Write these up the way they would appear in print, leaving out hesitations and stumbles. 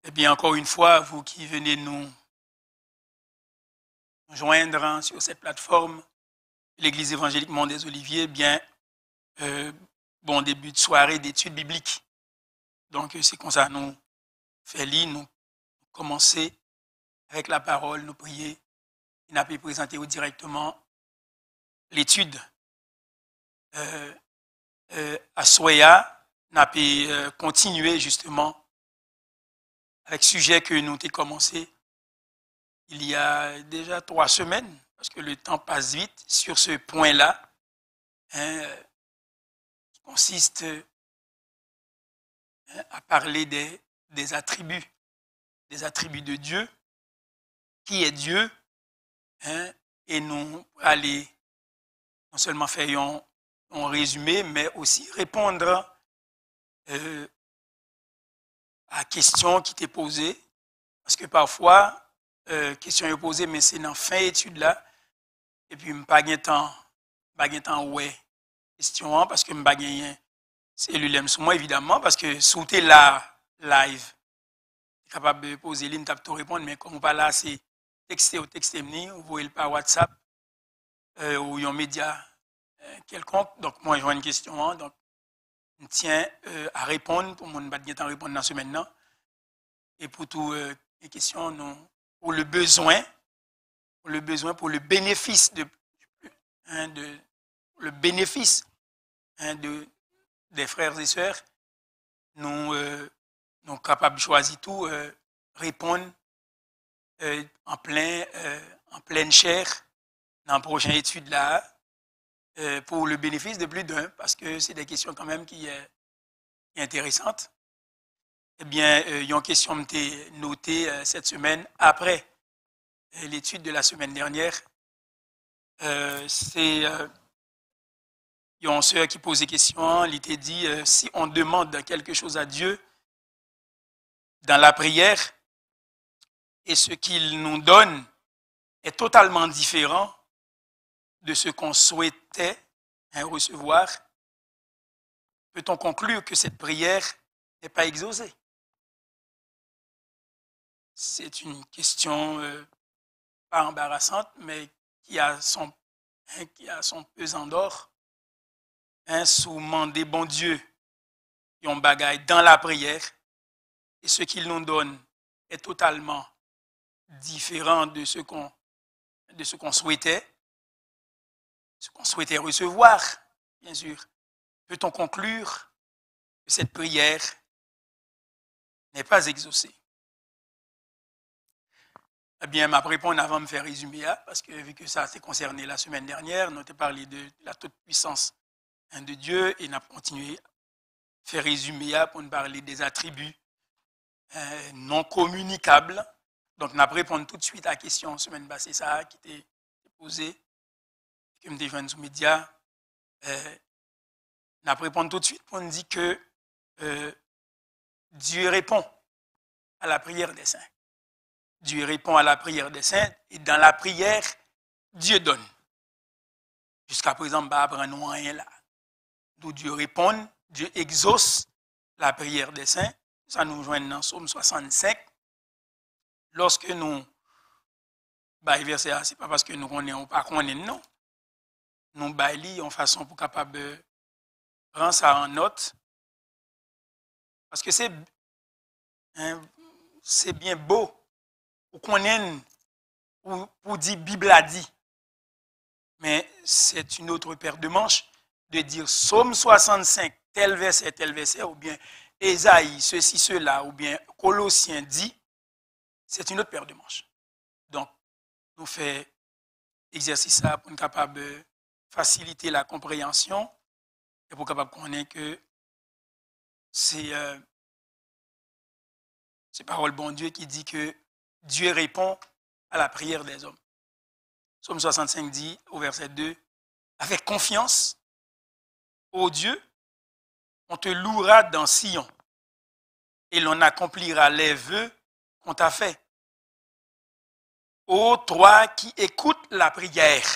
Eh bien, encore une fois, vous qui venez nous joindre sur cette plateforme, l'Église évangélique Mont des Oliviers, bien, bon début de soirée d'études bibliques. Donc, c'est comme ça, nous faisons lire, nous commencer avec la parole, nous prier, et nous pouvons présenter directement l'étude. À Soya, nous pouvons continuer justement avec le sujet que nous avons commencé il y a déjà 3 semaines, parce que le temps passe vite sur ce point-là, qui consiste à parler des attributs de Dieu, qui est Dieu, et nous aller non seulement faire un résumé, mais aussi répondre à la question qui t'est posée, parce que parfois, question est posée, mais c'est dans la fin d'étude là, et puis je n'ai pas de temps, ouais, question, parce que je n'ai pas de cellule sur moi, évidemment, parce que si tu es là, live, tu es capable de poser l'une, tu peux répondre, mais comme on pas là, c'est texter, vous voyez par WhatsApp, ou un média quelconque. Donc, moi, je vois une question, donc, je tiens à répondre, pour mon pas de temps répondre dans ce maintenant. Et pour toutes les questions, pour le besoin, pour le bénéfice le bénéfice des frères et sœurs, nous sommes capables de choisir tout, répondre en pleine chair dans la prochaine étude là, pour le bénéfice de plus d'un, parce que c'est des questions quand même qui sont intéressantes. Eh bien, il y a une question qui a été notée cette semaine après l'étude de la semaine dernière. C'est il y a une sœur qui pose des questions. Il était dit si on demande quelque chose à Dieu dans la prière et ce qu'il nous donne est totalement différent de ce qu'on souhaitait recevoir, peut-on conclure que cette prière n'est pas exaucée? C'est une question pas embarrassante, mais qui a son pesant d'or. Sous demander bon Dieu, yon bagaille dans la prière, et ce qu'il nous donne est totalement différent de ce qu'on souhaitait, recevoir, bien sûr. Peut-on conclure que cette prière n'est pas exaucée? Eh bien, ma réponse avant de me faire résumer, parce que vu que ça s'est concerné la semaine dernière, nous avons parlé de la toute-puissance de Dieu et nous avons continué à faire résumer pour nous parler des attributs non communicables. Donc, nous allons répondre tout de suite à la question semaine passée, ça qui était posée, que je joint sur les médias. Nous allons répondre tout de suite pour nous dire que Dieu répond à la prière des saints. Dieu répond à la prière des saints et dans la prière, Dieu donne. Jusqu'à présent, nous n'apprenons rien là. D'où Dieu répond, Dieu exauce la prière des saints. Ça nous joint dans Psaume 65. Lorsque nous, verset A, ce n'est pas parce que nous connaissons ou pas connaissons, non. Nous baillons en façon pour capable de prendre ça en note. Parce que c'est bien beau pour connaître, pour dire Bible a dit. Mais c'est une autre paire de manches de dire Psaume 65, tel verset, ou bien Ésaïe, ceci, cela, ou bien Colossiens dit, c'est une autre paire de manches. Donc, nous faisons exercice ça pour être capable de faciliter la compréhension et pour être capable de connaître que c'est parole bon Dieu qui dit que Dieu répond à la prière des hommes. Psaume 65 dit au verset 2, avec confiance, ô Dieu, on te louera dans Sion et l'on accomplira les vœux qu'on t'a fait. Ô toi qui écoutes la prière,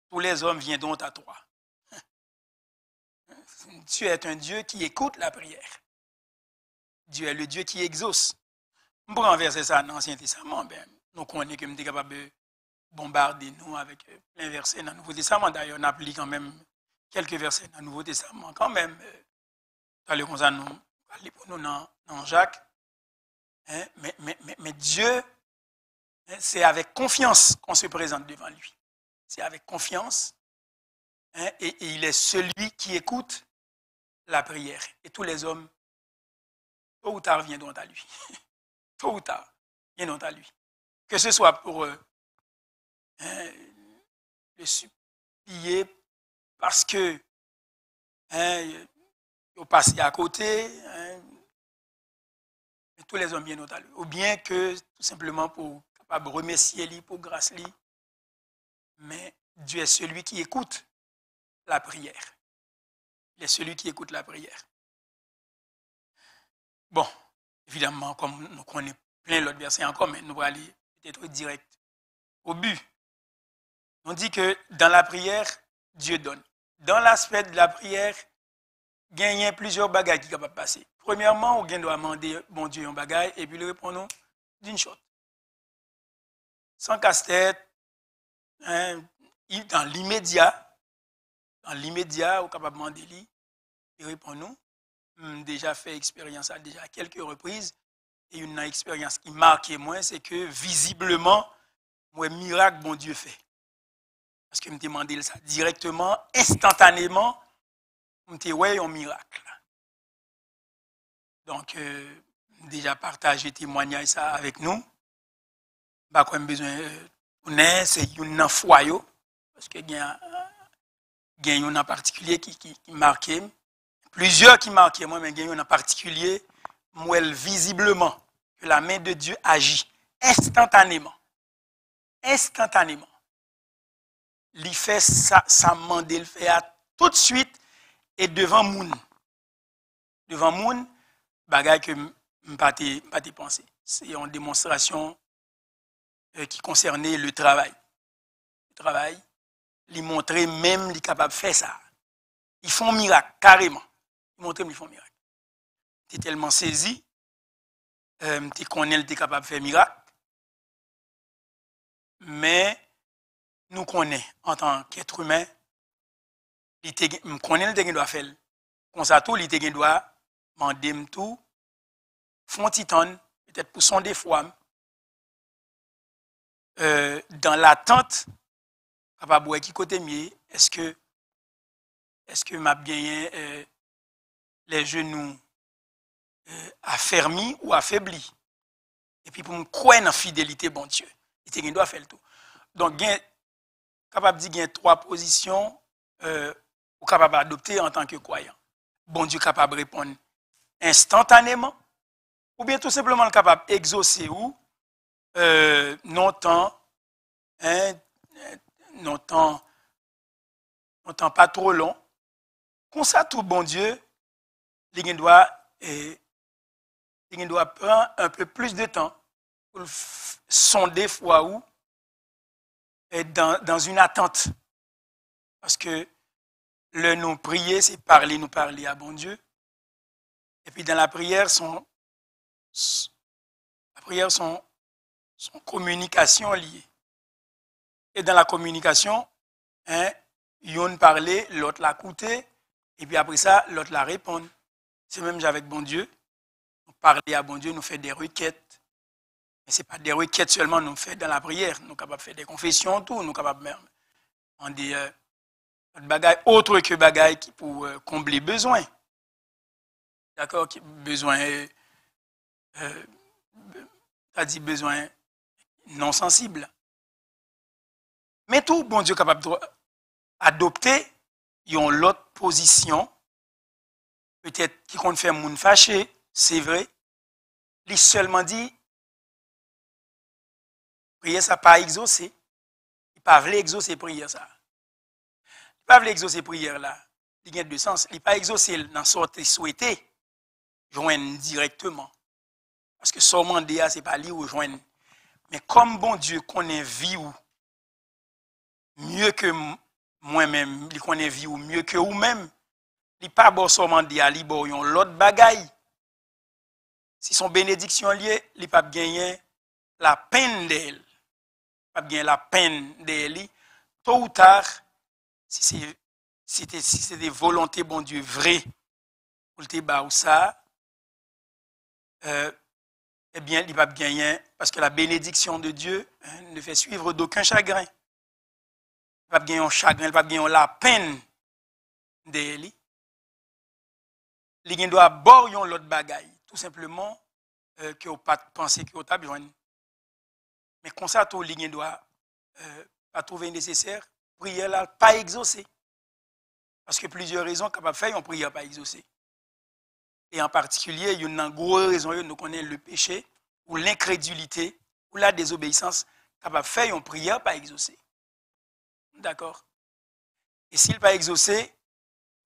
tous les hommes viendront à toi. Tu es un Dieu qui écoute la prière. Dieu est le Dieu qui exauce. On peut renverser ça dans l'Ancien Testament, ben, nous connaissons que nous sommes capables de bombarder nous avec plein de versets dans le Nouveau Testament. D'ailleurs, on applique quand même quelques versets dans le Nouveau Testament. Quand même, comme ça, nous pour nous dans Jacques. Hein, mais Dieu, hein, c'est avec confiance qu'on se présente devant lui. C'est avec confiance. Hein, et il est celui qui écoute la prière. Et tous les hommes, tôt ou tard, viendront à lui. Tôt ou tard, viendront à lui. Que ce soit pour hein, le supplier parce que hein, ils passent à côté, hein, tous les hommes viennent à lui. Ou bien que tout simplement pour capable remercier lui, pour grâce lui. Mais Dieu est celui qui écoute la prière. Il est celui qui écoute la prière. Bon, évidemment, comme nous connaissons plein d'autres versets encore, mais nous allons aller peut-être direct au but. On dit que dans la prière, Dieu donne. Dans l'aspect de la prière, il y a plusieurs bagages qui sont capables de passer. Premièrement, on doit demander, bon Dieu, un bagage, et puis le répondre d'une shot. Sans casse-tête, hein, dans l'immédiat, on est capable de demander lui, il répond nous. Déjà fait expérience à déjà quelques reprises, et une expérience qui marque moi, c'est que visiblement, moi, miracle, bon Dieu fait. Parce que je me demandais ça directement, instantanément, je me disais, ouais, un miracle. Donc, déjà partagé témoignage ça avec nous. Bah, quand même besoin, c'est une foyer, parce que il y a un en particulier qui marquait, plusieurs qui marquaient moi, mais il y a un en particulier, moi, visiblement, que la main de Dieu agit instantanément. Instantanément. Il fait ça demande, il fait tout de suite et devant moun. Devant moun, bagay que m'pas pensé. C'est une démonstration qui concernait le travail. Le travail, il montrait même qu'il est capable de faire ça. Ils font miracle, carrément. Ils montrent qu'ils font miracle. Tu es tellement saisi, tu connais que tu es capable de faire miracle. Mais nous connaissons en tant qu'être humain, nous connaissons ce qu'il doit faire. Comme ça, tout, il doit demander tout, font titan, peut-être pour son défaut, dans l'attente, capable de qui côté mieux, est-ce que m'a bien les genoux affermis ou affaiblis? Et puis pour me croire dans la fidélité, bon Dieu, il doit faire le tout. Donc, capable de dire qu'il y a 3 positions ou capable d'adopter en tant que croyant. Bon Dieu capable de répondre instantanément, ou bien tout simplement capable d'exaucer ou non temps pas trop long. Comme ça, tout bon Dieu, il doit prendre un peu plus de temps pour sonder fois où dans une attente. Parce que le nous prier, c'est nous parler à bon Dieu. Et puis dans la prière, son communication liée. Et dans la communication, yon parler, l'autre l'a écouté, et puis après ça, l'autre la répond. C'est même avec bon Dieu. Nous parler à bon Dieu, nous fait des requêtes. Mais ce n'est pas des requêtes seulement nous fait dans la prière. Nous sommes capables de faire des confessions, tout. Nous sommes capables de demander bagaille autre que bagaille qui pour combler besoin. D'accord? Besoin, c'est-à-dire besoin non sensible. Mais tout, bon Dieu, capable d'adopter, ils ont l'autre position, peut-être qui compte faire moun fâché, c'est vrai. Il seulement dit, prière ça pas exaucé. Il pas voulu exaucer prière ça. Il pas voulu exaucer prière là. Il y a 2 sens. Il pas exaucé dans sorte souhaité, joindre directement. Parce que son mandat c'est pas lui ou joindre. Mais comme bon Dieu connaît vie ou mieux que moi-même, il connaît vie ou mieux que vous-même, il pas bon son mandat, il bon l'autre bagaille Si son bénédiction liée, il n'a pas gagné la peine d'elle. Pas gagné la peine d'elle. Tôt ou tard, si c'est des volontés, bon Dieu, vraies, pour te battre ça, eh bien, il va gagner, parce que la bénédiction de Dieu ne fait suivre d'aucun chagrin. Il va gagner un chagrin, il va gagner la peine d'elle. Il doit boire l'autre bagaille, tout simplement, que vous pas penser que vous avez besoin. Mais comme ça, tout le doit pas trouver nécessaire, prière là, pas exaucer. Parce que plusieurs raisons capables de faire une prière pas exaucer. Et en particulier, il y a une grosse raison, nous connaissons le péché, ou l'incrédulité, ou la désobéissance, capable de faire une prière pas exaucer. D'accord? Et s'il n'est pas exaucé,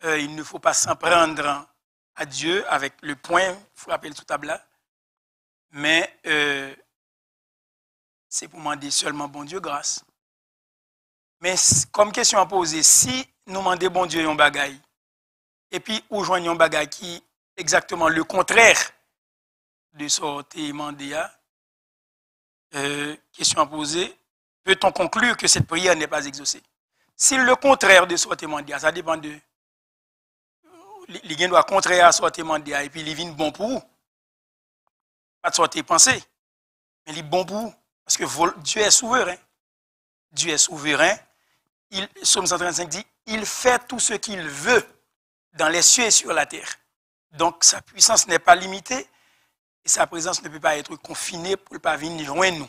il ne faut pas s'en prendre à Dieu avec le point, il faut rappeler tout table là, mais c'est pour demander seulement bon Dieu grâce. Mais comme question à poser, si nous demandons bon Dieu un bagaille, et puis nous joignons un bagaille qui est exactement le contraire de ce que tu as demandé, question à poser, peut-on conclure que cette prière n'est pas exaucée? Si le contraire de ce que tu as demandé, ça dépend de... Il doit contraire à ce que tu as demandé, et puis il vient bon pour vous. Pas de ce que tu as pensé, mais il est bon pour vous. Parce que Dieu est souverain. Dieu est souverain. Psaume 135 dit, il fait tout ce qu'il veut dans les cieux et sur la terre. Donc sa puissance n'est pas limitée et sa présence ne peut pas être confinée pour ne pas venir joindre nous.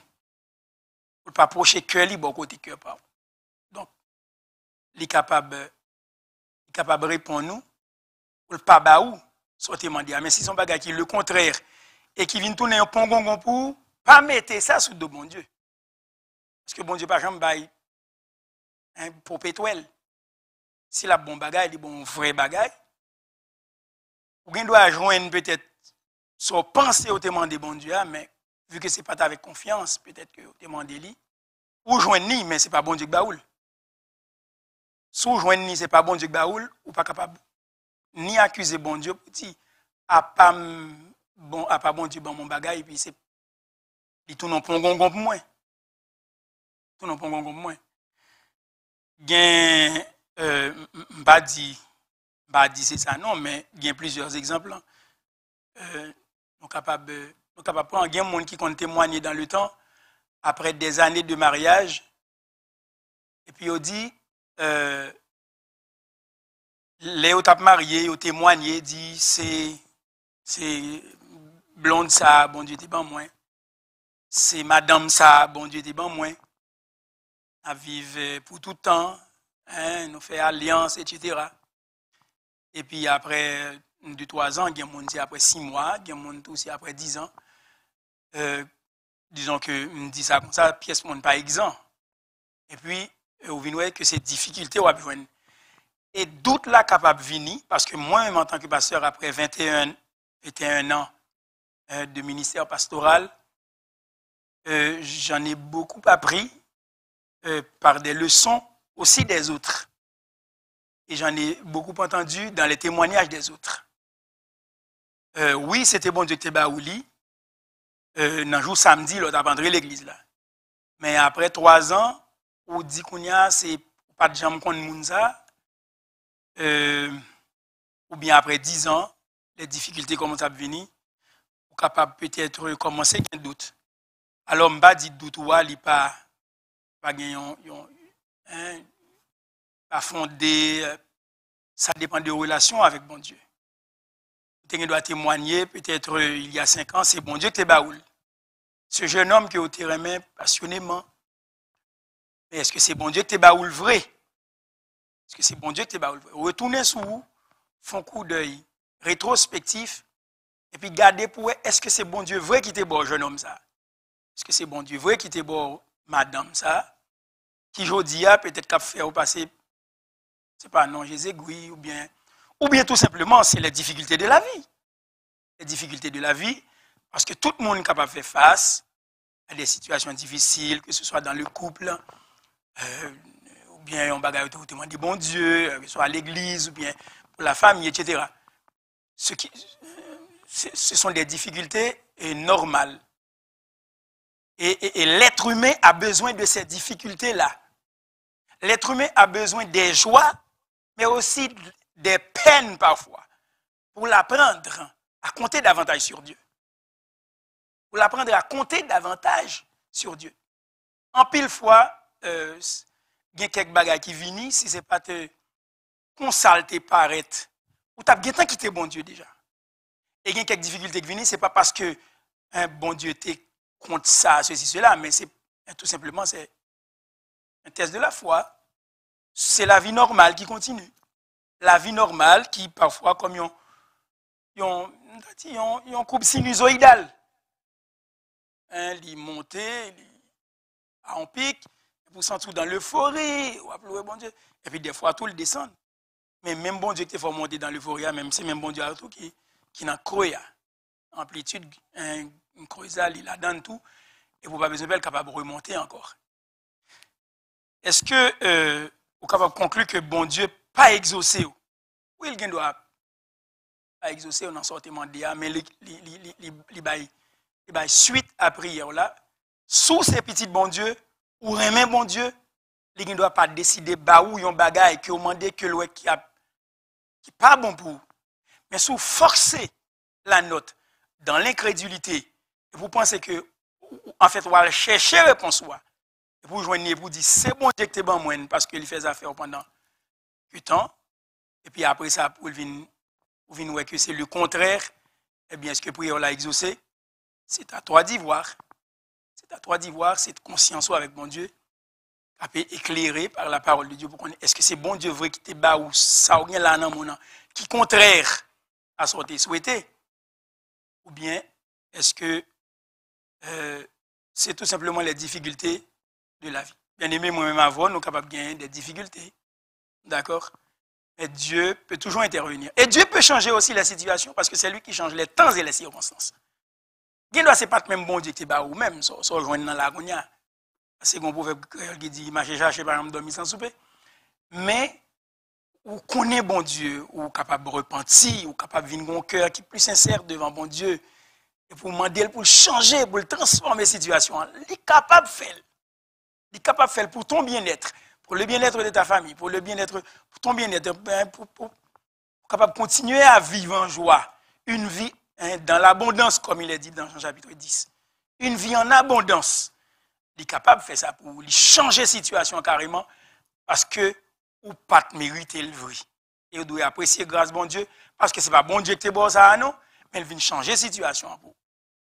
Pour ne pas approcher cœur libre au côté cœur pas. Donc, il est capable de répondre nous pour ne pas baou, soit demandé. Mais si son bagage qui est le contraire et qui vient tourner un pongongon pour pas mettre ça sous de bon Dieu. Parce que bon Dieu, par exemple, bail pour pétrole. Si la bon bagage, il est bon vrai bagage, ou bien doit joindre peut-être son pensée au demander bon Dieu, mais vu que c'est pas avec confiance, peut-être que au demander lui, ou joindre ni, mais c'est pas bon Dieu que baoul. Si ou joindre ni, c'est pas bon Dieu que baoul, ou pas capable ni accuser bon Dieu pour dire a pas bon Dieu bon mon bagage et puis c'est il tout non pongon pour moi. Tout non pongon pour moi. Gain pas dit c'est ça non, mais il y a plusieurs exemples. Nous capable prendre gain monde qui compte témoigner dans le temps après des années de mariage et puis on dit les autres mariés ont témoigné dit c'est blonde ça bon Dieu t'es bon moins, c'est madame ça bon Dieu t'es bon moins, à vivre pour tout le temps, nous fait alliance etc. Et puis après 2-3 ans, il y a monde après 6 mois, il y a monde aussi après 10 ans. Disons que me dit ça comme ça, pièce monde pas exempt. Et puis on vient que ces difficultés on va joindre. Et doute là capable venir parce que moi-même en tant que pasteur après 21 ans de ministère pastoral, j'en ai beaucoup appris par des leçons aussi des autres. Et j'en ai beaucoup entendu dans les témoignages des autres. Oui, c'était bon Dieu que tu baouli. Dans le jour samedi, l'autre a rentré l'église là. Mais après 3 ans, on dit qu'on y a, c'est pas de jambes qu'on moun ça. Ou bien après 10 ans, les difficultés commencent à venir, ou capable peut-être commencer un doute. Alors, m'ba dit doute ou il pas pas fondé, ça dépend des relations avec bon Dieu. Tu dois témoigner, peut-être il y a 5 ans, c'est bon Dieu que tu baoul. Ce jeune homme qui te remet passionnément, mais est-ce que c'est bon Dieu que tu baoul vrai? Est-ce que c'est bon Dieu que tu baoul vrai? Retournez sur vous, font coup d'œil rétrospectif, et puis gardez pour est-ce que c'est bon Dieu vrai qui te bon jeune homme ça? Est-ce que c'est bon Dieu vrai qui te bon madame ça? Qui aujourd'hui a peut-être qu'à faire ou passer, c'est pas non Jésus ou bien tout simplement c'est les difficultés de la vie. Les difficultés de la vie, parce que tout le monde est capable de faire face à des situations difficiles, que ce soit dans le couple, ou bien on bagaille au témoin de bon Dieu, que ce soit à l'église, ou bien pour la famille, etc. Ce ce sont des difficultés normales. Et l'être humain a besoin de ces difficultés-là. L'être humain a besoin des joies, mais aussi des peines parfois, pour l'apprendre à compter davantage sur Dieu. Pour l'apprendre à compter davantage sur Dieu. En pile fois, il y a quelques bagages qui viennent, si ce n'est pas te consalter, paraître, ou tu as bien quitté bon Dieu déjà. Et il y a quelques difficultés qui viennent, ce n'est pas parce que un bon Dieu t'est contre ça, ceci, cela, mais c'est tout simplement c'est un test de la foi. C'est la vie normale qui continue. La vie normale qui, parfois, comme une courbe sinusoïdale. Il monte, en pic, pour sentir dans l'euphorie, ou appeler bon Dieu. Et puis des fois, tout le descend. Mais même bon Dieu qui te fait monter dans l'euphorie, même c'est même bon Dieu tout qui n'a creux, amplitude, une creusale, il a dans tout, et vous n'avez pas besoin d'être capable de remonter encore. Est-ce que vous êtes capable de conclure que bon Dieu n'a pas exaucé? Oui, il doit pas exaucer, on en sort demandé, mais il suite à prière là, sous ces petits bon Dieu, ou remet bon Dieu, il ne doit pas décider où yon bagay que vous demandez que l'ouest qui pas bon pour vous. Mais sous forcer la note dans l'incrédulité, et vous pensez que, en fait, vous allez chercher réponse, et vous joignez, et vous dites, c'est bon Dieu que tu bon moine, parce qu'il fait affaire pendant du temps, et puis après ça, vous venez voir que c'est le contraire, eh bien, est-ce que prière l'a exaucé? C'est à toi d'y voir. C'est à toi d'y voir, cette conscience avec mon Dieu, éclairée par la parole de Dieu, pour connaître est-ce que c'est bon Dieu vrai qui te bat ou ça ou rien là dans mon qui contraire à ce que tu souhaité, ou bien est-ce que c'est tout simplement les difficultés de la vie. Bien aimé, moi-même avant, nous sommes capables de gagner des difficultés. D'accord? Mais Dieu peut toujours intervenir. Et Dieu peut changer aussi la situation parce que c'est lui qui change les temps et les circonstances. Ce n'est pas même bon Dieu qui te ou même, ça rejoint dans l'agonie. C'est un proverbe qui dit, marcher chercher par exemple dormir sans souper. Mais, ou connaît bon Dieu, ou capable de repentir, ou capable de vivre un cœur qui est plus sincère devant bon Dieu, et pour demander, pour changer, pour transformer la situation, il est capable de faire. Il est capable de faire pour ton bien-être, pour le bien-être de ta famille, pour le bien-être, pour ton bien-être, pour capable de continuer à vivre en joie, une vie dans l'abondance, comme il est dit dans Jean chapitre 10. Une vie en abondance. Il est capable de faire ça pour lui changer la situation carrément, parce que ou pas mériter le vrai. Et vous devez apprécier grâce bon Dieu, parce que ce n'est pas bon Dieu qui te bon ça, non, mais il vient changer la situation pour.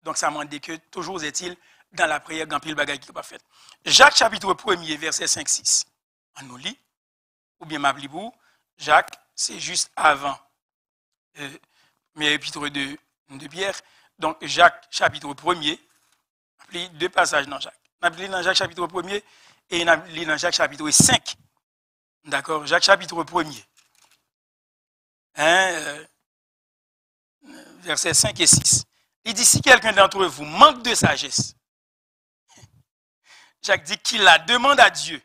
Donc ça m'a dit que toujours est-il dans la prière, grand pile bagaille qui n'est pas fait. Jacques chapitre 1er, verset 5-6. On nous lit, ou bien m'appelez vous, Jacques, c'est juste avant mes épîtres de Pierre. Donc Jacques chapitre 1er, appelez deux passages dans Jacques. On appelé dans Jacques chapitre 1er et on appelé dans Jacques chapitre 5. D'accord, Jacques chapitre 1er. Versets 5 et 6. Il dit, si quelqu'un d'entre vous manque de sagesse, Jacques dit qu'il la demande à Dieu,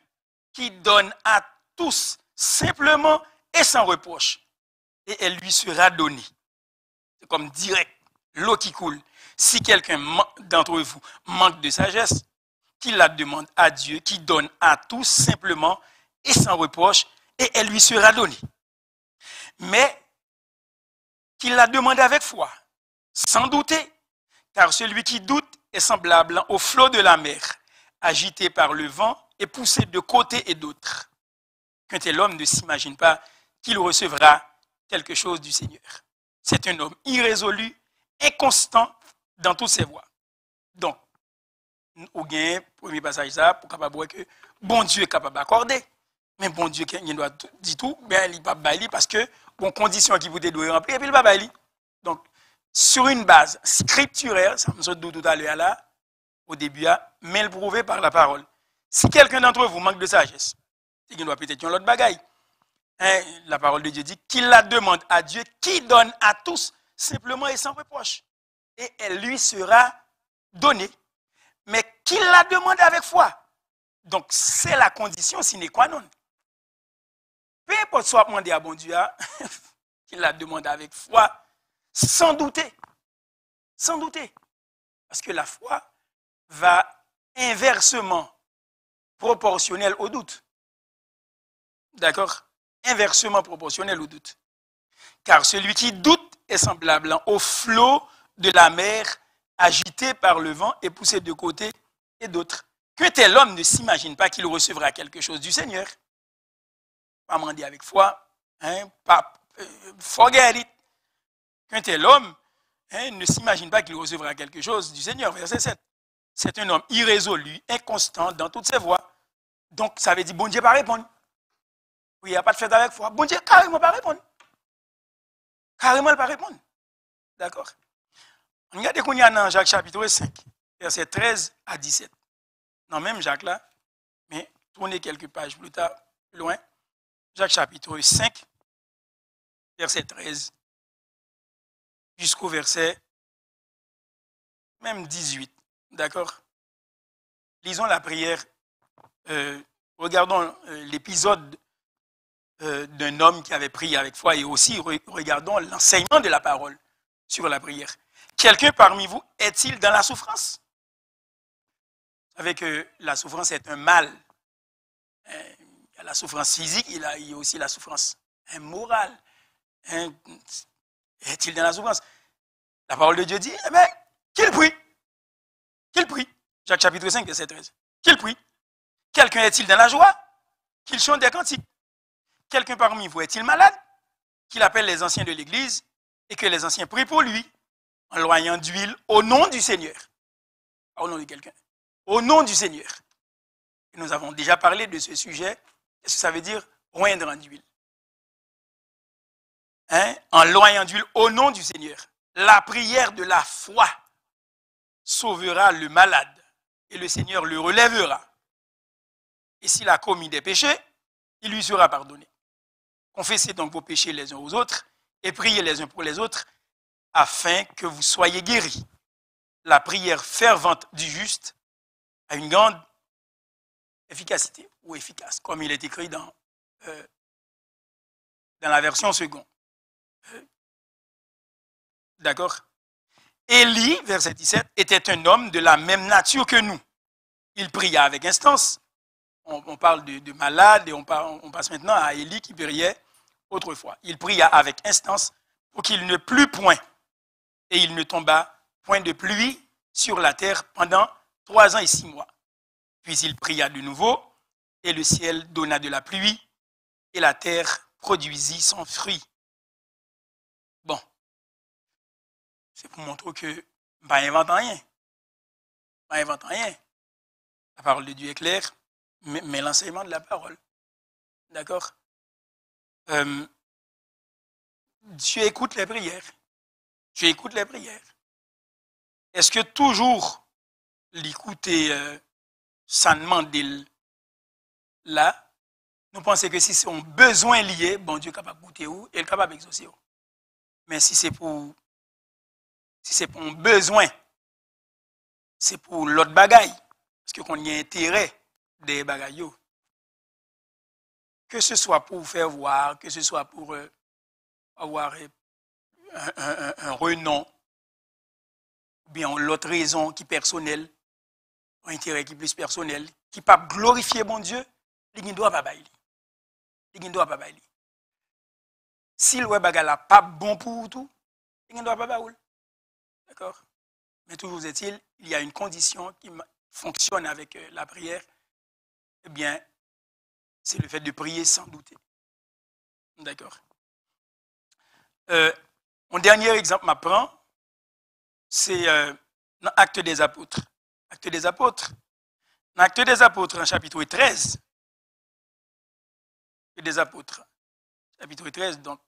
qui donne à tous simplement et sans reproche, et elle lui sera donnée. C'est comme direct, l'eau qui coule. Si quelqu'un d'entre vous manque de sagesse, qu'il la demande à Dieu, qui donne à tous simplement et sans reproche, et elle lui sera donnée. Mais qu'il la demande avec foi, sans douter, car celui qui doute est semblable au flot de la mer, agité par le vent et poussé de côté et d'autre. Qu'un tel homme ne s'imagine pas qu'il recevra quelque chose du Seigneur. C'est un homme irrésolu, inconstant dans toutes ses voies. Donc, au gain, premier passage ça, pour capable voir que bon Dieu est capable d'accorder. Mais bon Dieu, il doit dire tout, ben il ne va pas parce que bon condition qui vous doit remplir, et puis il va pas. Donc, sur une base scripturaire, ça me saute tout à l'heure là, au début, mais le prouvé par la parole. Si quelqu'un d'entre vous manque de sagesse, il doit peut-être une autre bagaille. La parole de Dieu dit qu'il la demande à Dieu, qui donne à tous, simplement et sans reproche. Et elle lui sera donnée. Mais qu'il la demande avec foi. Donc, c'est la condition sine qua non. Peu importe soit demander à bon Dieu, qu'il la demande avec foi, sans douter. sans douter. Parce que la foi va inversement proportionnelle au doute. D'accord? Inversement proportionnel au doute. Car celui qui doute est semblable au flot de la mer agité par le vent et poussé de côté et d'autre. Que tel homme ne s'imagine pas qu'il recevra quelque chose du Seigneur. Pas m'en dire avec foi, hein, pas, forget it. Qu'un tel homme ne s'imagine pas qu'il recevra quelque chose du Seigneur. Verset 7. C'est un homme irrésolu, inconstant dans toutes ses voies. Donc, ça veut dire, bon Dieu va répondre. Oui, il n'y a pas de fait avec foi. Bon Dieu, carrément pas répondre. Carrément, il ne va pas répondre. D'accord? Regardez qu'on y a dans Jacques chapitre 5, verset 13 à 17. Non, même Jacques là, mais tournez quelques pages plus tard, plus loin. Jacques chapitre 5, verset 13, jusqu'au verset même 18. D'accord? Lisons la prière. Regardons l'épisode d'un homme qui avait prié avec foi et aussi regardons l'enseignement de la parole sur la prière. Quelqu'un parmi vous est-il dans la souffrance? Vous savez que la souffrance est un mal. Il y a la souffrance physique, il y a aussi la souffrance morale. Est-il dans la souffrance? La parole de Dieu dit, eh bien, qu'il prie. Qu'il prie. Jacques chapitre 5, verset 13. Qu'il prie. Quelqu'un est-il dans la joie? Qu'il chante des cantiques. Quelqu'un parmi vous est-il malade? Qu'il appelle les anciens de l'Église et que les anciens prient pour lui en loignant d'huile au nom du Seigneur. Pas au nom de quelqu'un. Au nom du Seigneur. Et nous avons déjà parlé de ce sujet. Qu'est-ce que ça veut dire? Oindre en huile. En loignant d'huile au nom du Seigneur. La prière de la foi sauvera le malade et le Seigneur le relèvera. Et s'il a commis des péchés, il lui sera pardonné. Confessez donc vos péchés les uns aux autres et priez les uns pour les autres afin que vous soyez guéris. La prière fervente du juste a une grande efficacité ou efficace, comme il est écrit dans la version seconde. D'accord? Élie, verset 17, était un homme de la même nature que nous. Il pria avec instance. On parle de malade et on passe maintenant à Élie qui priait autrefois. Il pria avec instance pour qu'il ne plût point et il ne tomba point de pluie sur la terre pendant 3 ans et 6 mois. Puis il pria de nouveau et le ciel donna de la pluie et la terre produisit son fruit. Bon, c'est pour montrer que je n'invente rien. Je n'invente rien. La parole de Dieu est claire, mais l'enseignement de la parole. D'accord? Dieu écoute les prières. Dieu écoute les prières. Est-ce que toujours l'écouter, ça demande là? Nous pensons que si c'est un besoin lié, bon Dieu est capable d'écouter où et il est capable d'exaucer où. Mais si c'est pour un besoin, c'est pour l'autre bagaille, parce que qu'on y a intérêt des bagailles. Que ce soit pour faire voir, que ce soit pour avoir un renom, ou bien l'autre raison qui est personnelle, un intérêt qui est plus personnel, qui ne peut pas glorifier mon Dieu, il ne doit pas bailler. Il ne doit pas bailler. Si le bagage n'est pas bon pour tout, il ne doit pas bailler. D'accord? Mais toujours est-il, il y a une condition qui fonctionne avec la prière. Eh bien, c'est le fait de prier sans douter. D'accord? Mon dernier exemple m'apprend, c'est dans Actes des Apôtres. Actes des Apôtres. Dans Actes des Apôtres, en chapitre 13. Actes des Apôtres. Chapitre 13, donc,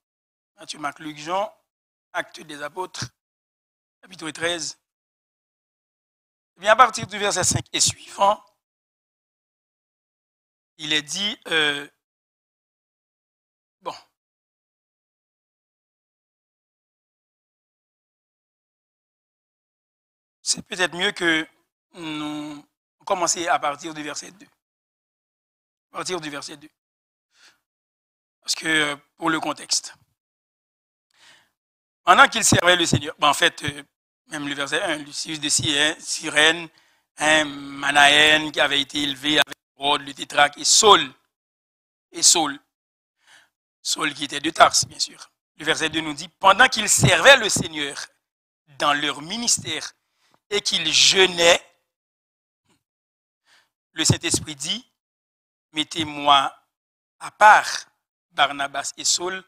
Matthieu, Marc, Luc, Jean. Actes des Apôtres. Chapitre 13. Eh bien, à partir du verset 5 et suivant, il est dit, bon, c'est peut-être mieux que nous commencions à partir du verset 2. À partir du verset 2. Parce que, pour le contexte. Pendant qu'il servait le Seigneur, ben en fait, même le verset 1, Lucius de Cyrène, Manaën qui avait été élevé avec Rod, le tétrarque, et Saul. Saul qui était de Tarse, bien sûr. Le verset 2 nous dit, pendant qu'ils servaient le Seigneur dans leur ministère et qu'ils jeûnaient, le Saint-Esprit dit, mettez-moi à part Barnabas et Saul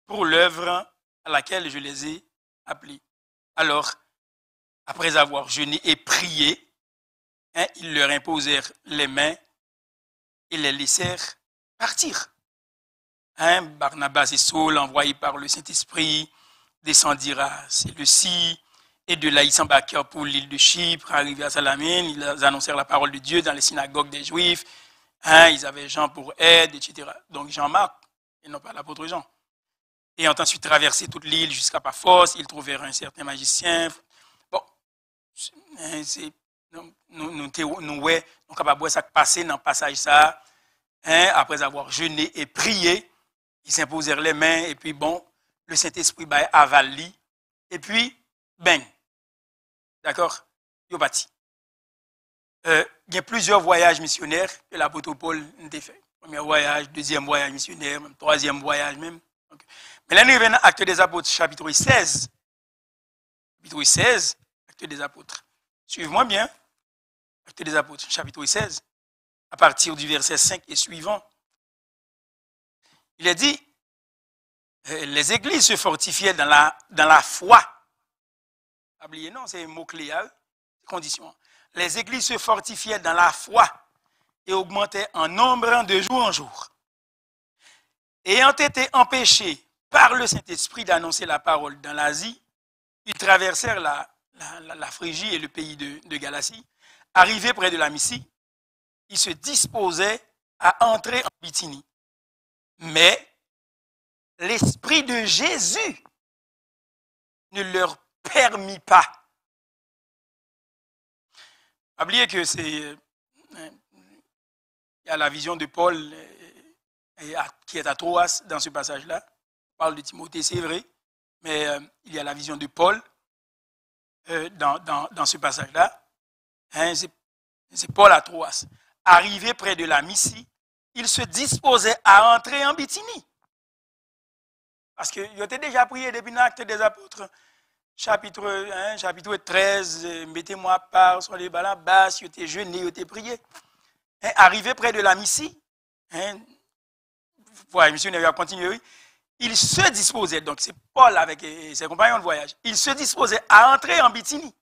pour l'œuvre à laquelle je les ai appelés. Alors, après avoir jeûné et prié, ils leur imposèrent les mains et les laissèrent partir. Barnabas et Saul, envoyés par le Saint-Esprit, descendirent à Séleucie et de là ils s'embarquèrent pour l'île de Chypre, arrivés à Salamine, ils annoncèrent la parole de Dieu dans les synagogues des Juifs, ils avaient Jean pour aide, etc. Donc Jean-Marc, et non pas l'apôtre Jean. Et ont ensuite traversé toute l'île jusqu'à Paphos, ils trouvèrent un certain magicien. Bon, nous sommes capables de ça passer dans le passage ça, après avoir jeûné et prié, ils s'imposèrent les mains et puis bon, le Saint-Esprit avale lui et puis bang. D'accord? Yo parti. Il y a plusieurs voyages missionnaires que l'apôtre Paul a fait. Premier voyage, deuxième voyage missionnaire, même troisième voyage même. Okay. Mais là nous revenons à Actes des Apôtres chapitre 16. Chapitre 16, Actes des Apôtres. Suivez-moi bien. Actes des Apôtres chapitre 16 à partir du verset 5 et suivant. Il est dit, les églises se fortifiaient dans la foi. Oubliez, non, c'est un mot-clé, condition. Les églises se fortifiaient dans la foi et augmentaient en nombre de jour en jour. Ayant été empêchés par le Saint-Esprit d'annoncer la parole dans l'Asie, ils traversèrent la Phrygie et le pays de Galatie. Arrivés près de la Mysie, ils se disposaient à entrer en Bithynie. Mais l'Esprit de Jésus ne leur permit pas. Oubliez que il y a la vision de Paul qui est à Troas dans ce passage-là. On parle de Timothée, c'est vrai, mais il y a la vision de Paul dans ce passage-là. C'est Paul à Troas. Arrivé près de la Mysie, il se disposait à entrer en Bithynie. Parce qu'il était déjà prié depuis l'Acte des Apôtres, chapitre 13, mettez-moi à part sur les balabas, il était jeûné, il était prié. Arrivé près de la Mysie, voilà, missionnaire a continué, il se disposait, donc c'est Paul avec ses compagnons de voyage, il se disposait à entrer en Bithynie.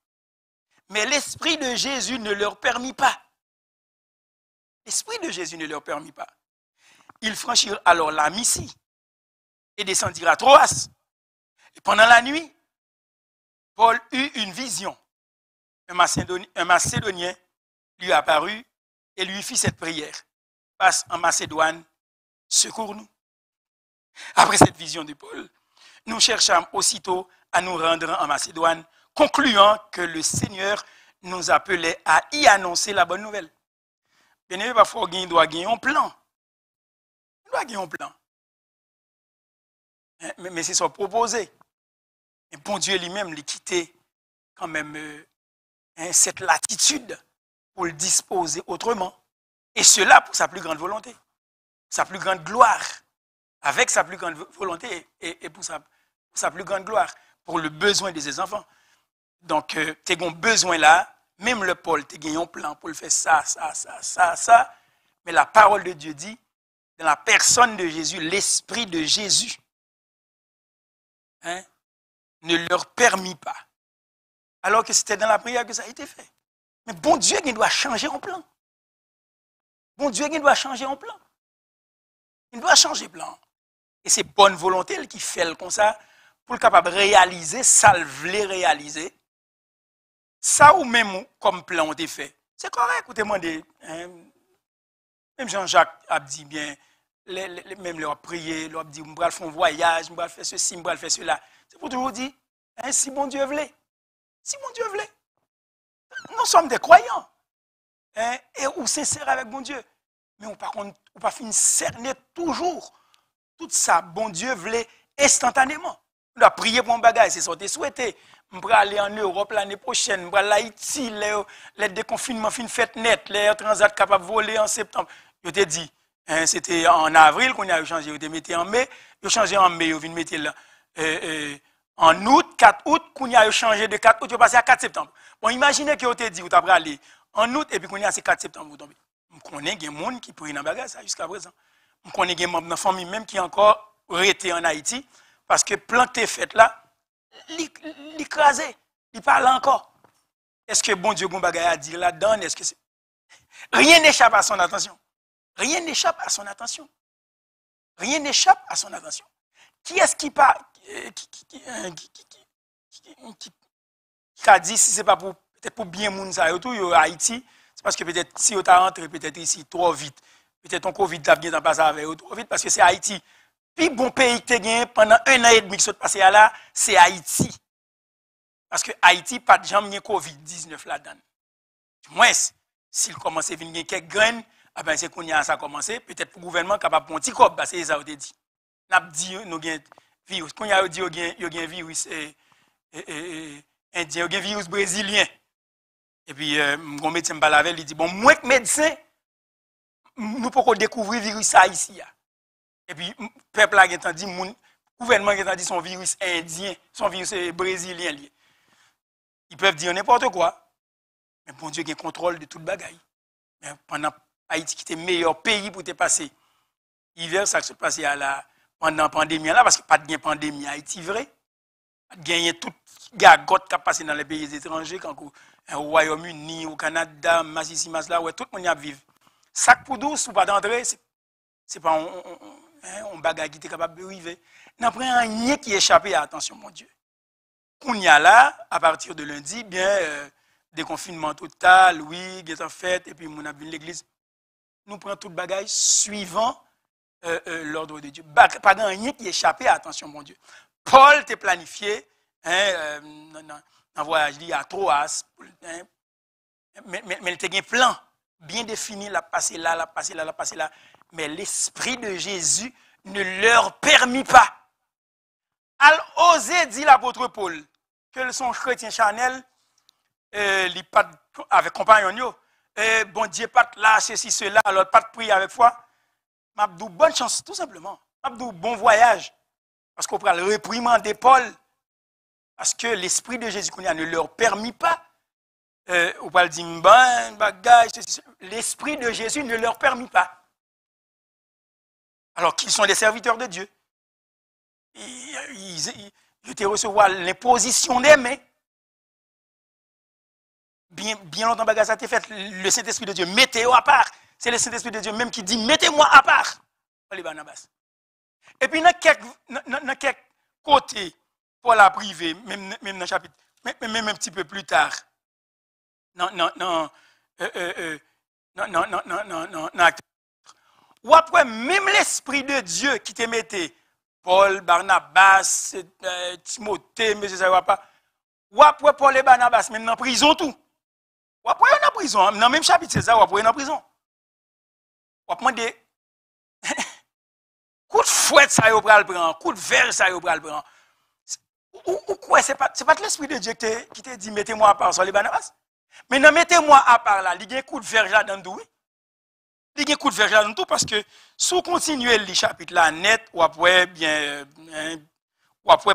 Mais l'Esprit de Jésus ne leur permit pas. L'Esprit de Jésus ne leur permit pas. Ils franchirent alors la Mysie et descendirent à Troas. Et pendant la nuit, Paul eut une vision. Un Macédonien lui apparut et lui fit cette prière. Passe en Macédoine, secours-nous. Après cette vision de Paul, nous cherchâmes aussitôt à nous rendre en Macédoine, concluant que le Seigneur nous appelait à y annoncer la bonne nouvelle. Bien évidemment, parfois, il doit gagner un plan. Il doit gagner un plan. Mais c'est son proposé. Et bon Dieu lui-même l'a quitté quand même cette latitude pour le disposer autrement. Et cela pour sa plus grande volonté, sa plus grande gloire. Avec sa plus grande volonté et pour sa plus grande gloire, pour le besoin de ses enfants. Donc, tu as besoin là, même le Paul, tu as un plan pour le faire ça. Mais la parole de Dieu dit, dans la personne de Jésus, l'Esprit de Jésus, ne leur permit pas. Alors que c'était dans la prière que ça a été fait. Mais bon Dieu, il doit changer en plan. Bon Dieu, il doit changer en plan. Il doit changer plan. Et c'est bonne volonté qui fait comme ça pour le capable de réaliser, ça le voulait réaliser. Ça ou même comme plan on été fait. C'est correct, écoutez-moi, même Jean-Jacques a dit bien, même leur prier, leur dit, on va faire un voyage, on va faire ceci, on va faire cela. C'est pour toujours dire, si bon Dieu voulait. Si mon Dieu voulait. Nous sommes des croyants. Et ou sincères avec bon Dieu. Mais on par contre, on pas finir cerner toujours tout ça. Bon Dieu voulait instantanément. Nous doit prier pour un bagage, c'est ça que souhaité. On va aller en Europe l'année prochaine, on va aller à Haïti, les déconfinements fin fait net, les transat capables de voler en septembre. Je t'ai dit, hein, c'était en avril qu'on a changé, on mis en mai, on changé en mai, on vient mettre là. En août, 4 août, qu'on a changé de 4 août, on passé à 4 septembre. Bon, imaginez que on t'a dit, vous t'avez aller en août et puis qu'on a c'est 4 septembre, vous tombez. On connaît des gens qui prennent un bagage jusqu'à présent. On connaît des membres de la famille même qui encore resté en Haïti parce que planté fait là, l'écrasé, il parle encore. Est-ce que bon Dieu, bon bagage à dire là-dedans? Est-ce que rien n'échappe à son attention? Rien n'échappe à son attention. Rien n'échappe à son attention. Qui est-ce qui parle? Qui a dit si c'est pas pour peut-être pour bien moun ça autour Haïti, c'est parce que peut-être si on t'a rentré peut-être ici trop vite. Peut-être ton Covid t'a bien passé avec trop vite parce que c'est Haïti. Puis bon pays que tu as gagné pendant 1 an et demi qui s'est passé là, c'est Haïti. Parce que Haïti pas de jamais Covid-19 là-dedans. Du moins, s'il commence à venir quelques graines, ah ben c'est qu'on y a ça commencé, peut-être pour le gouvernement capable de petit cop, c'est ça que dit. N'a dit nous avons virus. Qu'on y a dit il y a un virus indien, il y a un virus brésilien. Et puis mon médecin me parle il dit bon moi que médecin nous pouvons découvrir le virus ici. Et puis, le peuple a dit, le gouvernement a dit son virus indien, son virus brésilien. Ils peuvent dire n'importe quoi. Mais bon Dieu, il y a un contrôle de toute bagaille. Mais pendant Haïti, qui était le meilleur pays pour te passer, l'hiver, ça se passait pendant la pandémie, là, parce qu'il n'y a pas de pandémie à Haïti, vrai. Il y a tout gagotte qui a passé dans les pays étrangers, au Royaume-Uni, au Canada, là, où tout le monde y a vécu. Sac pour douce ou pas d'entrée, c'est pas un bagage qui est capable de vivre. N'a pas rien qui échappé à attention, mon Dieu. Qu'on y a là, à partir de lundi, bien, déconfinement total, oui, qui est en fait, et puis on a vu l'église. Nous prenons tout le bagage suivant l'ordre de Dieu. Pas rien qui échappé à attention, mon Dieu. Paul t'a planifié, dans voyage à Troas, mais il t'a un plan bien défini, la passer là, la passer là, la passer là. Mais l'Esprit de Jésus ne leur permit pas. Al osé, dit l'apôtre Paul, que son chrétien charnel, avec compagnon, bon Dieu, pas là, ceci, cela, alors pas de prier avec foi. M'abdou, bonne chance, tout simplement. M'abdou, bon voyage. Parce qu'on prend le réprimander Paul, parce que l'Esprit de Jésus ne leur permit pas. On va dire, l'Esprit de Jésus ne leur permit pas. Alors qu'ils sont des serviteurs de Dieu. Ils étaient recevoir l'imposition des mains. Bien longtemps, ça a été fait. Le Saint-Esprit de Dieu, mettez-vous à part. C'est le Saint-Esprit de Dieu même qui dit, mettez-moi à part. Les Barnabas. Et puis, dans quelques côtés, pour la privée, même dans le chapitre, même un petit peu plus tard, non. Ou après, même l'Esprit de Dieu qui te mettait, Paul, Barnabas, Timothée, mais ça va pas. Ou après, Paul et Barnabas, même dans la prison, tout. Ou après, on est en prison. Dans le même chapitre, c'est ça, ou après, on est en prison. Ou après, des coups de fouette, ça y est, on le prend. Coup de verre, ça y est, on le prend. Ou quoi, c'est pas l'Esprit de Dieu qui te dit, mettez-moi à part sur les Barnabas. Mais non, mettez-moi à part là, il y a un coup de verre là-dedans, oui. Il y a un coup de verre là-dedans tout parce que si vous continuez le chapitre là net, ou après,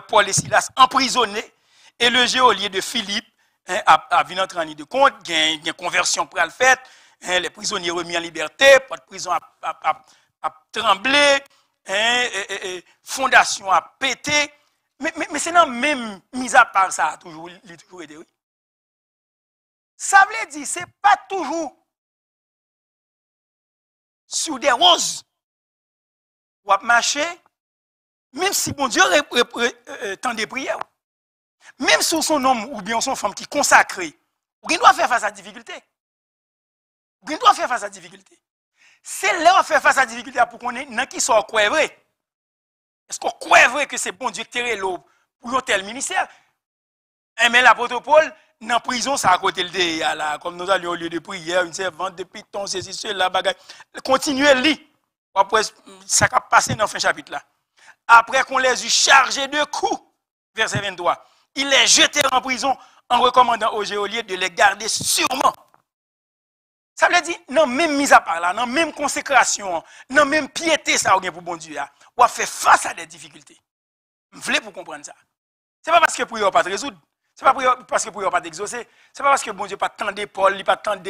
Paul et Silas emprisonnés, et le geôlier de Philippe a vu notre année de compte, il y a une conversion pour le fait, les prisonniers remis en liberté, pas de prison à trembler, fondation à péter. Mais c'est non même mis à part ça, toujours été, oui. Ça veut dire, ce n'est pas toujours sur des roses ou à marcher, même si bon Dieu tend des prières, même si son homme ou bien son femme qui est consacré, il doit faire face à la difficulté. Il doit faire face à la difficulté. C'est là où faire face à la difficulté pour qu'on ait dans qui soit quoi vrai. Est-ce qu'on croit vrai que c'est bon Dieu qui t'a l'aube pour un tel ministère? Mais l'apôtre Paul, dans la prison, ça a côté le dé, comme nous allions au lieu de prière, une servante de piton, ceci, cela, bagaille. Continuez à lire. Après, ça a passé dans le fin chapitre là. Après qu'on les eut chargés de coups, verset 23. Il les jetait en prison en recommandant aux geôliers de les garder sûrement. Ça veut dire, non, même mise à part là, non, même consécration, non, même piété, ça, pour bon Dieu, ou a fait face à des difficultés. Je voulais pour comprendre ça. Ce n'est pas parce que pour ne pas te résoudre, ce n'est pas parce que pour ne pas t'exaucer, ce n'est pas parce que bon Dieu pas tendre Paul, il pas tendre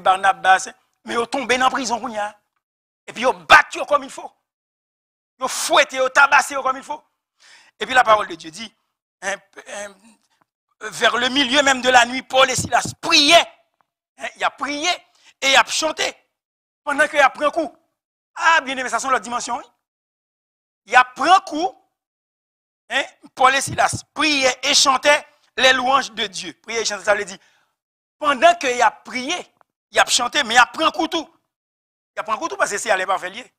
Barnabas, mais ils tombé dans la prison, et puis ils battu comme il faut. Ils fouetté, ils tabassé comme il faut. Et puis la parole de Dieu dit, vers le milieu même de la nuit, Paul et Silas priaient. Il a prié et il a chanté pendant qu'il a pris un coup. Ah, bien aimé, ça sont l'autre dimension. Il a pris un coup. Paul et Silas priaient et chantaient les louanges de Dieu. Prier et chanter, ça veut dire, pendant qu'il a prié, il a chanté, mais il a pris un coup tout. Il a pris un coup tout parce que c'est allé pas faire lier.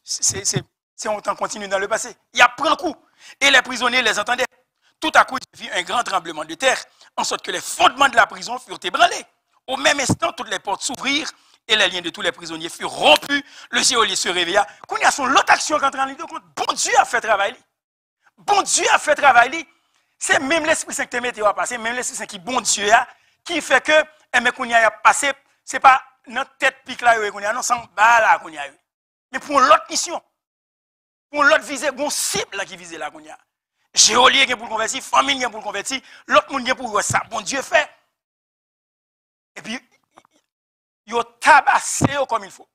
C'est on continue dans le passé. Il a pris un coup. Et les prisonniers les entendaient. Tout à coup, il y a eu un grand tremblement de terre, en sorte que les fondements de la prison furent ébranlés. Au même instant, toutes les portes s'ouvrirent et les liens de tous les prisonniers furent rompus. Le geôlier se réveilla. Quand il y a son l'autre action quand on a compte, bon Dieu a fait travail. Bon Dieu a fait travail. C'est même l'Esprit Saint qui te a passé, même l'Esprit Saint qui bon Dieu a, qui fait que, mais qu'on y a passé, c'est pas notre tête pique là, qu'on y a, non, sans bas là qu'on y a. Mais pour l'autre mission, pour l'autre visée, bon cible là qui vise là qu'on y a. Geôlier qui est pour le convertir, famille qui est pour le convertir, l'autre monde qui est pour ça, bon Dieu fait. Et puis, ils ont tabassé comme il faut.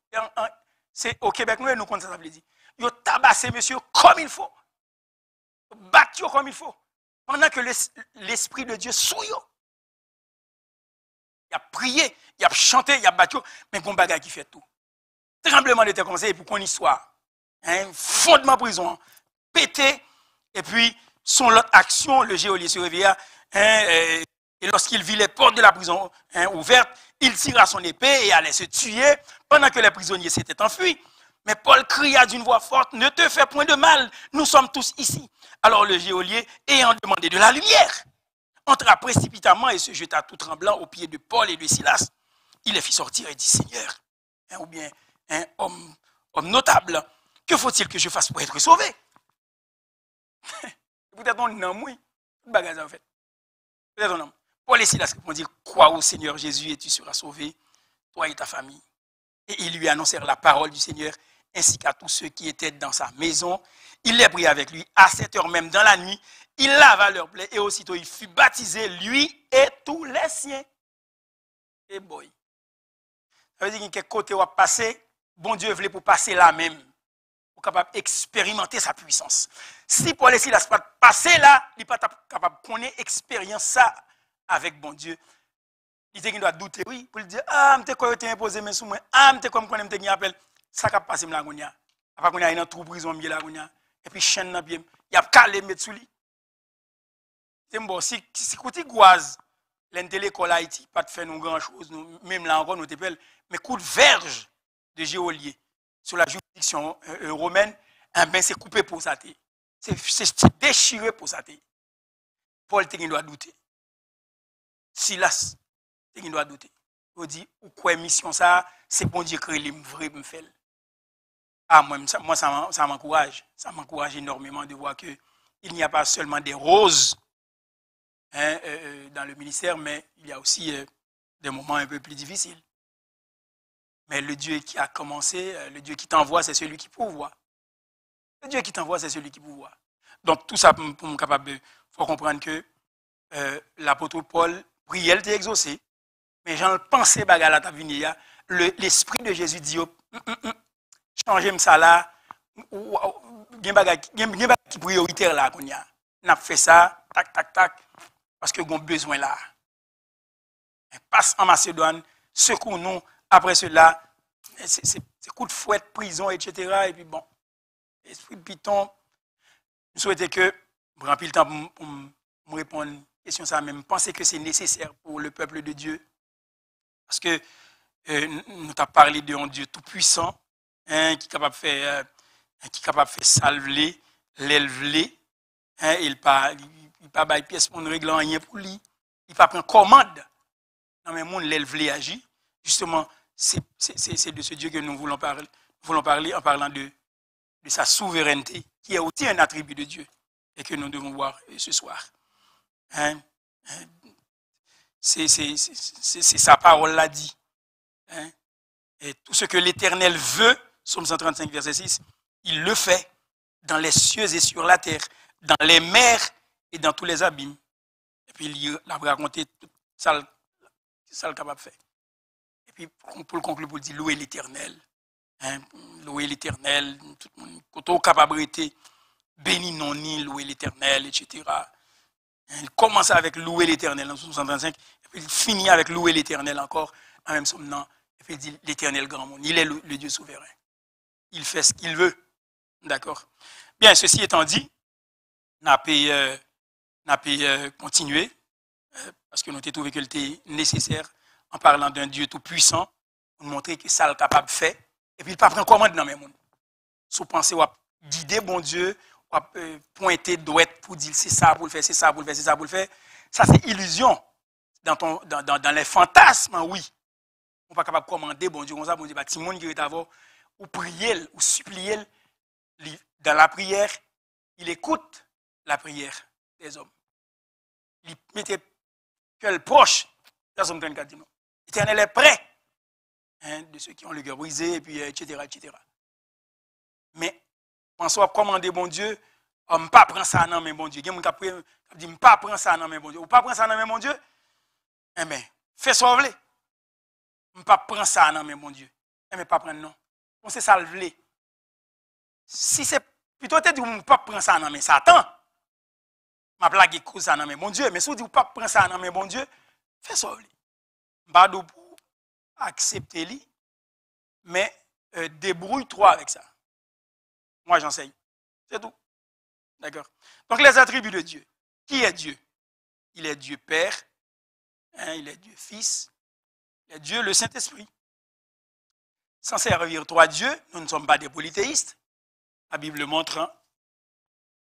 C'est au Québec, nous connaissons ça veut dire. Ils ont tabassé monsieur comme il faut. Battu comme il faut. Pendant que l'Esprit de Dieu souille. Il a prié, il a chanté, il a battu, mais bon bagage qui fait tout. Tremblement de terre comme ça, pour qu'on histoire. Fondement prison, pété, et puis son autre action, le geôlier se réveilla. Et lorsqu'il vit les portes de la prison ouvertes, il tira son épée et allait se tuer pendant que les prisonniers s'étaient enfuis. Mais Paul cria d'une voix forte, « Ne te fais point de mal, nous sommes tous ici. » Alors le geôlier, ayant demandé de la lumière, entra précipitamment et se jeta tout tremblant aux pieds de Paul et de Silas. Il les fit sortir et dit, « Seigneur, ou bien homme notable, que faut-il que je fasse pour être sauvé? » Peut-être on est oui, bagage en fait. Peut-être on Paul et Silas répondirent, « Crois au Seigneur Jésus et tu seras sauvé, toi et ta famille. » Et ils lui annoncèrent la parole du Seigneur, ainsi qu'à tous ceux qui étaient dans sa maison. Il les prit avec lui à 7 heures même dans la nuit. Il lava leurs plaies et aussitôt il fut baptisé, lui et tous les siens. Et boy. Ça veut dire qu'il y a côté où passer, bon Dieu voulait pour passer là même, pour capable d'expérimenter sa puissance. Si Paul et Silas pas passer là, il n'est pas capable de connaître expérience ça avec bon Dieu. Il doit douter, oui, pour lui dire, ah, je t'ai imposé mes sous moi, ah, je comme je t'ai appelé, ça va passer là, après qu'on a une trou prison, là, et puis chaîne dans pied, il a calé mettre sous lui. C'est bon, si côté goise, l'école Haïti, pas de faire nous grand chose, même là encore, nous t'appelle, mais coup de verge de geôlier sur la juridiction romaine, eh ben c'est coupé pour ça. C'est déchiré pour ça. Paul doit douter. Silas, il doit douter. Il dit, ou quoi mission ça, c'est bon Dieu créé les vrais me fait. Ah, moi ça m'encourage. Ça m'encourage énormément de voir qu'il n'y a pas seulement des roses dans le ministère, mais il y a aussi des moments un peu plus difficiles. Mais le Dieu qui a commencé, le Dieu qui t'envoie, c'est celui qui pourvoit. Le Dieu qui t'envoie, c'est celui qui pourvoit. Donc tout ça, pour me capable, faut comprendre que l'apôtre Paul priait, il était exaucé. Mais j'en pensais bagala ta vini, l'esprit de Jésus dit changez ça là, gen bagay qui prioritaire là qu'on y a. N'a fait ça, tac tac tac parce que gon besoin là. Passe en Macédoine, secours-nous après cela, c'est coup de fouette, prison, etc. Et puis bon, esprit de Python, je souhaitais que je prenne le temps pour me répondre à une question ça même. Pensez que c'est nécessaire pour le peuple de Dieu. Parce que nous avons parlé d'un Dieu tout-puissant, qui est capable de faire salver, l'élever. Il ne pas de pièce pour ne régler rien pour lui. Il ne pas prendre commande. Non, mais monde l'élever agit. Justement, c'est de ce Dieu que nous voulons parler en parlant de sa souveraineté, qui est aussi un attribut de Dieu. et que nous devons voir ce soir. Hein? C'est sa parole l'a dit. Hein? Et tout ce que l'Éternel veut, Psaume 135, verset 6, il le fait dans les cieux et sur la terre, dans les mers et dans tous les abîmes. Et puis il a raconté tout ça, le capable de faire. Et puis pour le conclure, pour dire louer l'Éternel. Hein? Louer l'Éternel, tout le monde, quand on est capable de béni non ni, louer l'Éternel, etc. Il commence avec louer l'Éternel en 135, et puis il finit avec louer l'Éternel encore, en même temps, et puis il dit l'Éternel grand monde. Il est le Dieu souverain. Il fait ce qu'il veut. D'accord? Bien, ceci étant dit, n'a pas continuer, parce que nous avons trouvé que c'était nécessaire, en parlant d'un Dieu tout puissant, pour montrer que ça est capable de faire, et puis il ne prend pas commande dans le monde. Si vous pensez à guider bon Dieu, pointer droite pour dire c'est ça pour le faire, c'est ça pour le faire, c'est ça pour le faire. Ça, c'est illusion. Dans les fantasmes, oui. On n'est pas capable de commander bon Dieu comme ça, bon Dieu, si monde qui est avant, ou prier, ou supplier, dans la prière, il écoute la prière des hommes. Il mettait que le proche, dans Somme 34 dit non. L'Éternel est prêt, hein, de ceux qui ont le cœur brisé, et puis, etc., etc. Mais, pensons à commander bon Dieu, on ne pas prendre ça dans mes bon Dieu. Il y a des gens qui disent, pas prendre ça dans mes bon Dieu. Ou pas prendre ça dans mes bon Dieu, eh bien, fais ça, vous voulez. Je pas prendre ça dans mes bon Dieu. Eh bien, pas prendre non. On sait ça, le voulez. Si c'est plutôt peut-être que vous ne pas prendre ça dans mes Satan, ma blague cause ça dans mes bon Dieu. Mais si vous dites, pas prendre ça dans mes bon Dieu, fais ça, vous voulez. Pas pour accepter lui, mais débrouille-toi avec ça. Moi, j'enseigne. C'est tout. D'accord? Donc, les attributs de Dieu. Qui est Dieu? Il est Dieu Père, hein, il est Dieu Fils, il est Dieu le Saint-Esprit. Sans servir trois dieux, nous ne sommes pas des polythéistes. La Bible montre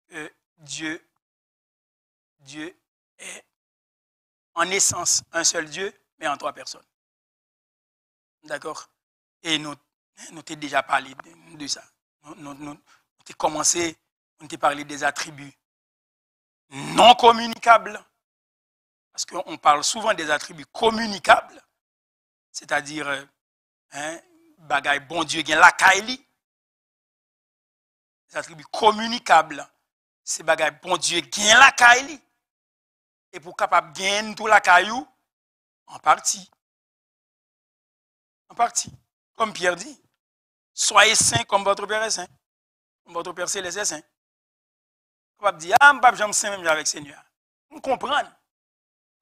que Dieu est en essence un seul Dieu, mais en trois personnes. D'accord? Et nous avons déjà parlé de ça. Nous avons commencé, on a parlé des attributs non communicables, parce qu'on parle souvent des attributs communicables, c'est-à-dire, bagay bon Dieu gen la kaili. Les attributs communicables, c'est bagay bon Dieu gen la kaili. Et pour capable gagner tout la caillou, en partie. En partie. Comme Pierre dit, soyez saints comme votre Père est saint. Comme votre Père céleste est saint. Capable dire, ah, je suis saint même avec le Seigneur. On comprend.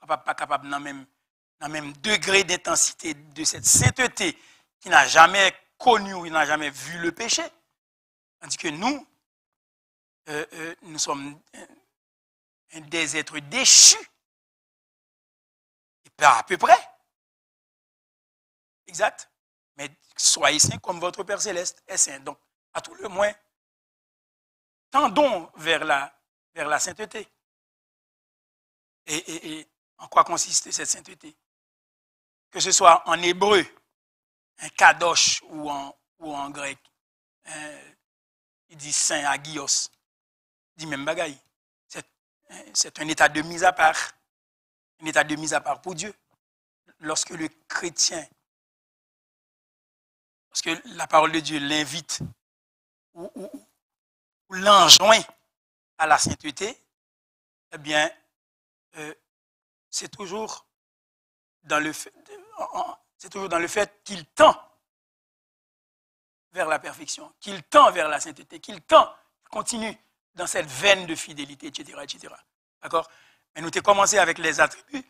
Pas capable dans même degré d'intensité de cette sainteté qui n'a jamais connu ou n'a jamais vu le péché. Tandis que nous, nous sommes des êtres déchus. Et pas à peu près. Exact. Mais soyez saints comme votre Père céleste est saint. Donc, à tout le moins, tendons vers la sainteté. Et en quoi consiste cette sainteté? Que ce soit en hébreu, un kadosh ou en grec, il dit saint agios, il dit même bagaille. C'est un état de mise à part, un état de mise à part pour Dieu. Lorsque le chrétien, lorsque la parole de Dieu l'invite ou l'enjoint à la sainteté, eh bien, c'est toujours dans le fait qu'il tend vers la perfection, qu'il tend vers la sainteté, qu'il continue dans cette veine de fidélité, etc., etc. D'accord? Mais nous avons commencé avec les attributs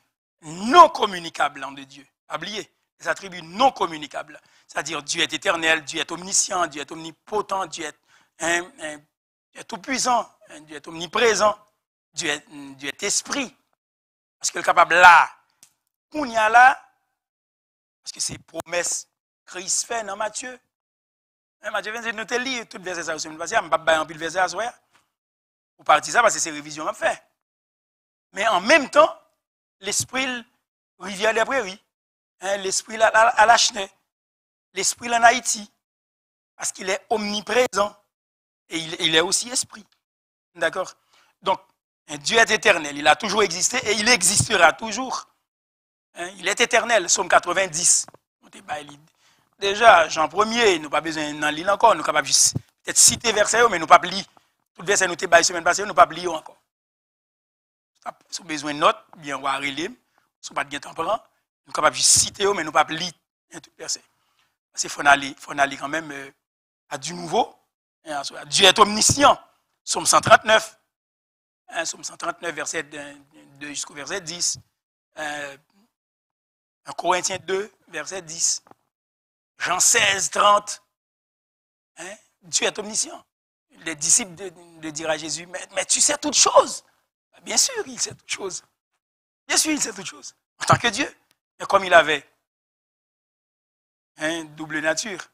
non communicables de Dieu. Oubliez, les attributs non communicables. C'est-à-dire Dieu est éternel, Dieu est omniscient, Dieu est omnipotent, Dieu est tout-puissant, Dieu est omniprésent, Dieu est esprit. Parce qu'il est capable là, qu'on y a là, parce que c'est promesse Christ fait dans Matthieu. Matthieu vient de nous lire tout le verset ça. Je ne vais pas en pile verset à soi. Ou partir ça parce que c'est révision à faire. Mais en même temps, l'esprit rivière des prairies, l'esprit à la Cheney, l'esprit en Haïti, parce qu'il est omniprésent et il est aussi esprit. D'accord? Donc, Dieu est éternel, il a toujours existé et il existera toujours. Il est éternel, Psaume 90. Déjà, Jean 1er, nous n'avons pas besoin d'en lire encore, nous sommes capables peut-être citer verset, mais nous ne pouvons pas lire. Tout le verset nous avons la semaine passée, nous ne pouvons pas lire encore. Si vous avez besoin de notes, bien, on va relire. Si vous n'avez pas de temps pour nous sommes capables de citer, mais nous ne pouvons pas lire tout le verset. Parce qu'il faut aller quand même à du nouveau. Dieu est omniscient. Psaume 139. Psaume 139, verset 2 jusqu'au verset 10. 1 Corinthiens 2, verset 10. Jean 16, 30. Dieu est omniscient. Les disciples de dire à Jésus, mais tu sais toutes choses. Bien sûr, il sait toutes choses. Bien sûr, il sait toutes choses. En tant que Dieu. Mais comme il avait double nature.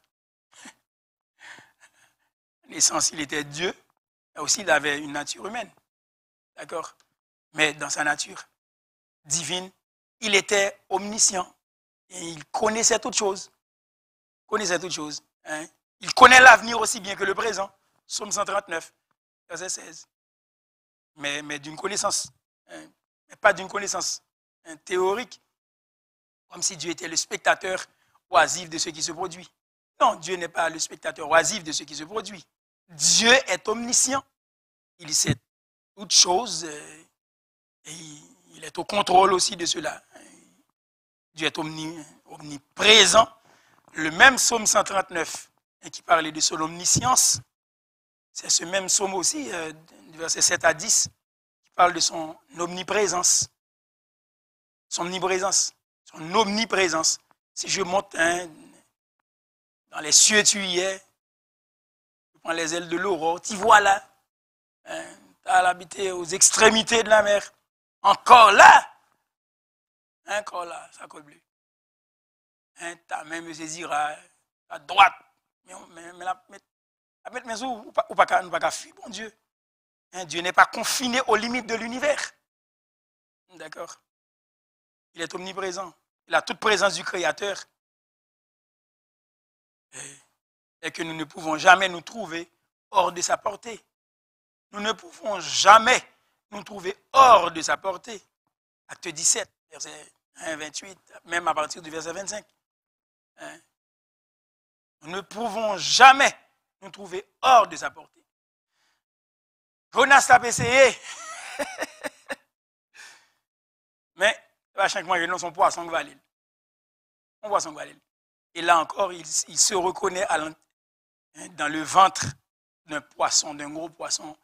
L'essence, il était Dieu. Mais aussi, il avait une nature humaine. D'accord? Mais dans sa nature divine, il était omniscient. Et il connaissait toutes choses. Il connaît l'avenir aussi bien que le présent. Psaume 139, verset 16. Mais d'une connaissance. Mais pas d'une connaissance théorique. Comme si Dieu était le spectateur oisif de ce qui se produit. Non, Dieu n'est pas le spectateur oisif de ce qui se produit. Dieu est omniscient. Il sait toutes choses et il est au contrôle aussi de cela. Dieu est omniprésent. Le même psaume 139 qui parlait de son omniscience, c'est ce même psaume aussi, du verset 7 à 10, qui parle de son omniprésence. Son omniprésence. Si je monte dans les cieux, tu y es. Je prends les ailes de l'aurore, tu vois là. Tu as l'habité aux extrémités de la mer. Encore là, ça colle bleu. Ta main me saisira à droite. Mais la mettre mes ou pas fuir, bon Dieu. Dieu n'est pas confiné aux limites de l'univers. D'accord? Il est omniprésent. Il a toute présence du Créateur. Et que nous ne pouvons jamais nous trouver hors de sa portée. Nous ne pouvons jamais nous trouver hors de sa portée. Acte 17, verset 1, 28, même à partir du verset 25. Nous ne pouvons jamais nous trouver hors de sa portée. Jonas a essayé. Mais à chaque mois, il a son poisson valide. On voit son valide. Et là encore, il se reconnaît dans le ventre d'un poisson, d'un gros poisson,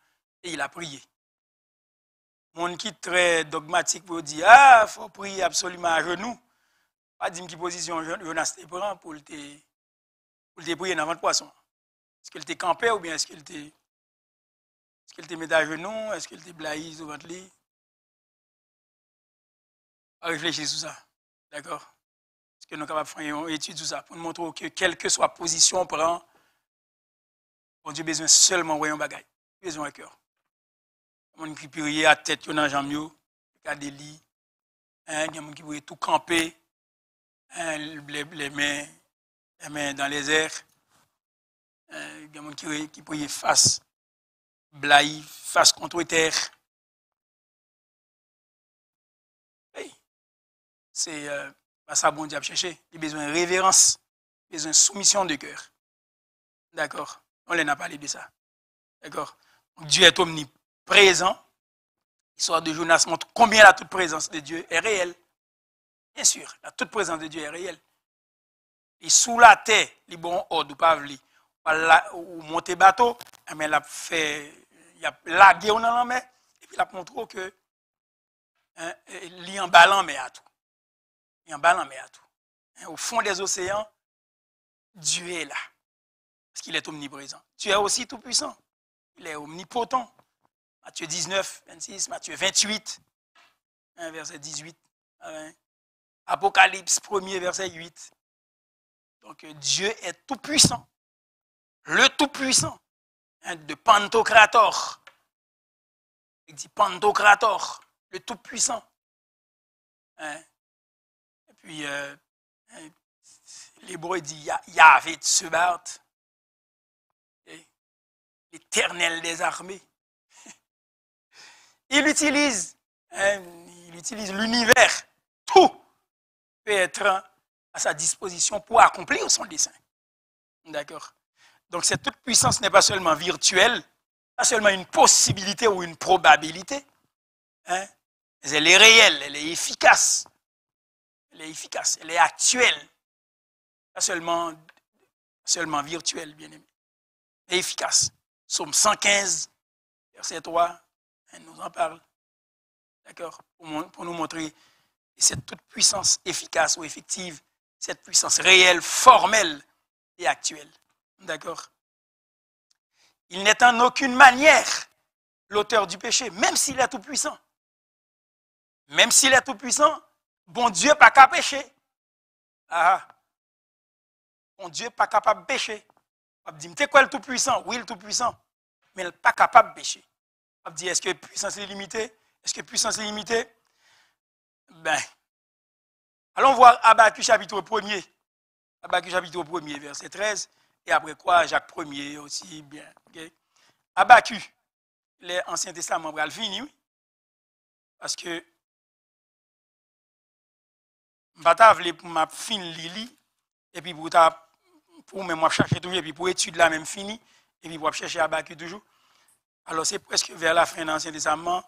et il a prié. Mon qui est très dogmatique pour dire, il faut prier absolument à genoux. Pas dire quelle position Jonas te prend pour te prier dans le poisson. Est-ce qu'il te campé ou bien est-ce qu'il te met à genoux? Est-ce qu'il te blaise au ventre? Réfléchis sur ça. D'accord? Est-ce que nous sommes capables de faire une étude sur ça pour nous montrer que quelle que soit la position on prend, bon Dieu a besoin seulement de voyer un bagage. Besoin de cœur. On qui peut prier à tête dans la jambe, à des lits. Il y a des gens qui peuvent tout camper, les mains dans les airs. Il y a des gens qui peuvent face blaye, face contre terre. Hey. C'est ça bon Dieu a cherché. Il a besoin de révérence, il a besoin de soumission de cœur. D'accord? On n'a pas parlé de ça. D'accord? Dieu est omniprésent. L'histoire de Jonas montre combien la toute présence de Dieu est réelle. Bien sûr, la toute présence de Dieu est réelle. Et sous la terre, les bons ordres, ou monter bateau, mais il a lagué dans la mer, et puis il a montré que il est en ballant, mais à tout. Il est en ballant, mais à tout. Au fond des océans, Dieu est là. Parce qu'il est omniprésent. Dieu est aussi tout puissant. Il est omnipotent. Matthieu 19, 26, Matthieu 28, verset 18. Apocalypse 1er, verset 8. Donc Dieu est tout puissant. Le tout puissant. De Pantocrator. Il dit Pantocrator, le tout puissant. Et puis, l'hébreu dit Yahvé Tsebaot, l'éternel des armées. il utilise l'univers. Tout peut être à sa disposition pour accomplir son dessein. D'accord? Donc cette toute puissance n'est pas seulement virtuelle, pas seulement une possibilité ou une probabilité, hein, mais elle est réelle, elle est efficace. Elle est efficace, elle est actuelle. Pas seulement virtuelle, bien aimé. Elle est efficace. Psaume 115, verset 3, elle nous en parle. D'accord? Pour nous montrer cette toute puissance efficace ou effective, cette puissance réelle, formelle et actuelle. D'accord? Il n'est en aucune manière l'auteur du péché, même s'il est tout puissant. Même s'il est tout puissant, bon Dieu pas qu'à pécher. Ah, bon Dieu pas capable de pécher. On dit, t'es quoi le tout puissant? Oui, le tout puissant, mais il n'est pas capable de pécher. On dit, est-ce que puissance est limitée? Est-ce que puissance est limitée? Ben, allons voir Habakkuk chapitre 1er. Habakkuk chapitre 1er, verset 13. Et après quoi, Jacques 1er aussi, bien. Okay? Habakkuk, l'Ancien Testament, va le finir, oui. Parce que je ne pour ma fin lili, et puis pour me chercher toujours, et puis pour étudier la même fini, et puis pour chercher Habakkuk toujours. Alors c'est presque vers la fin de l'Ancien Testament,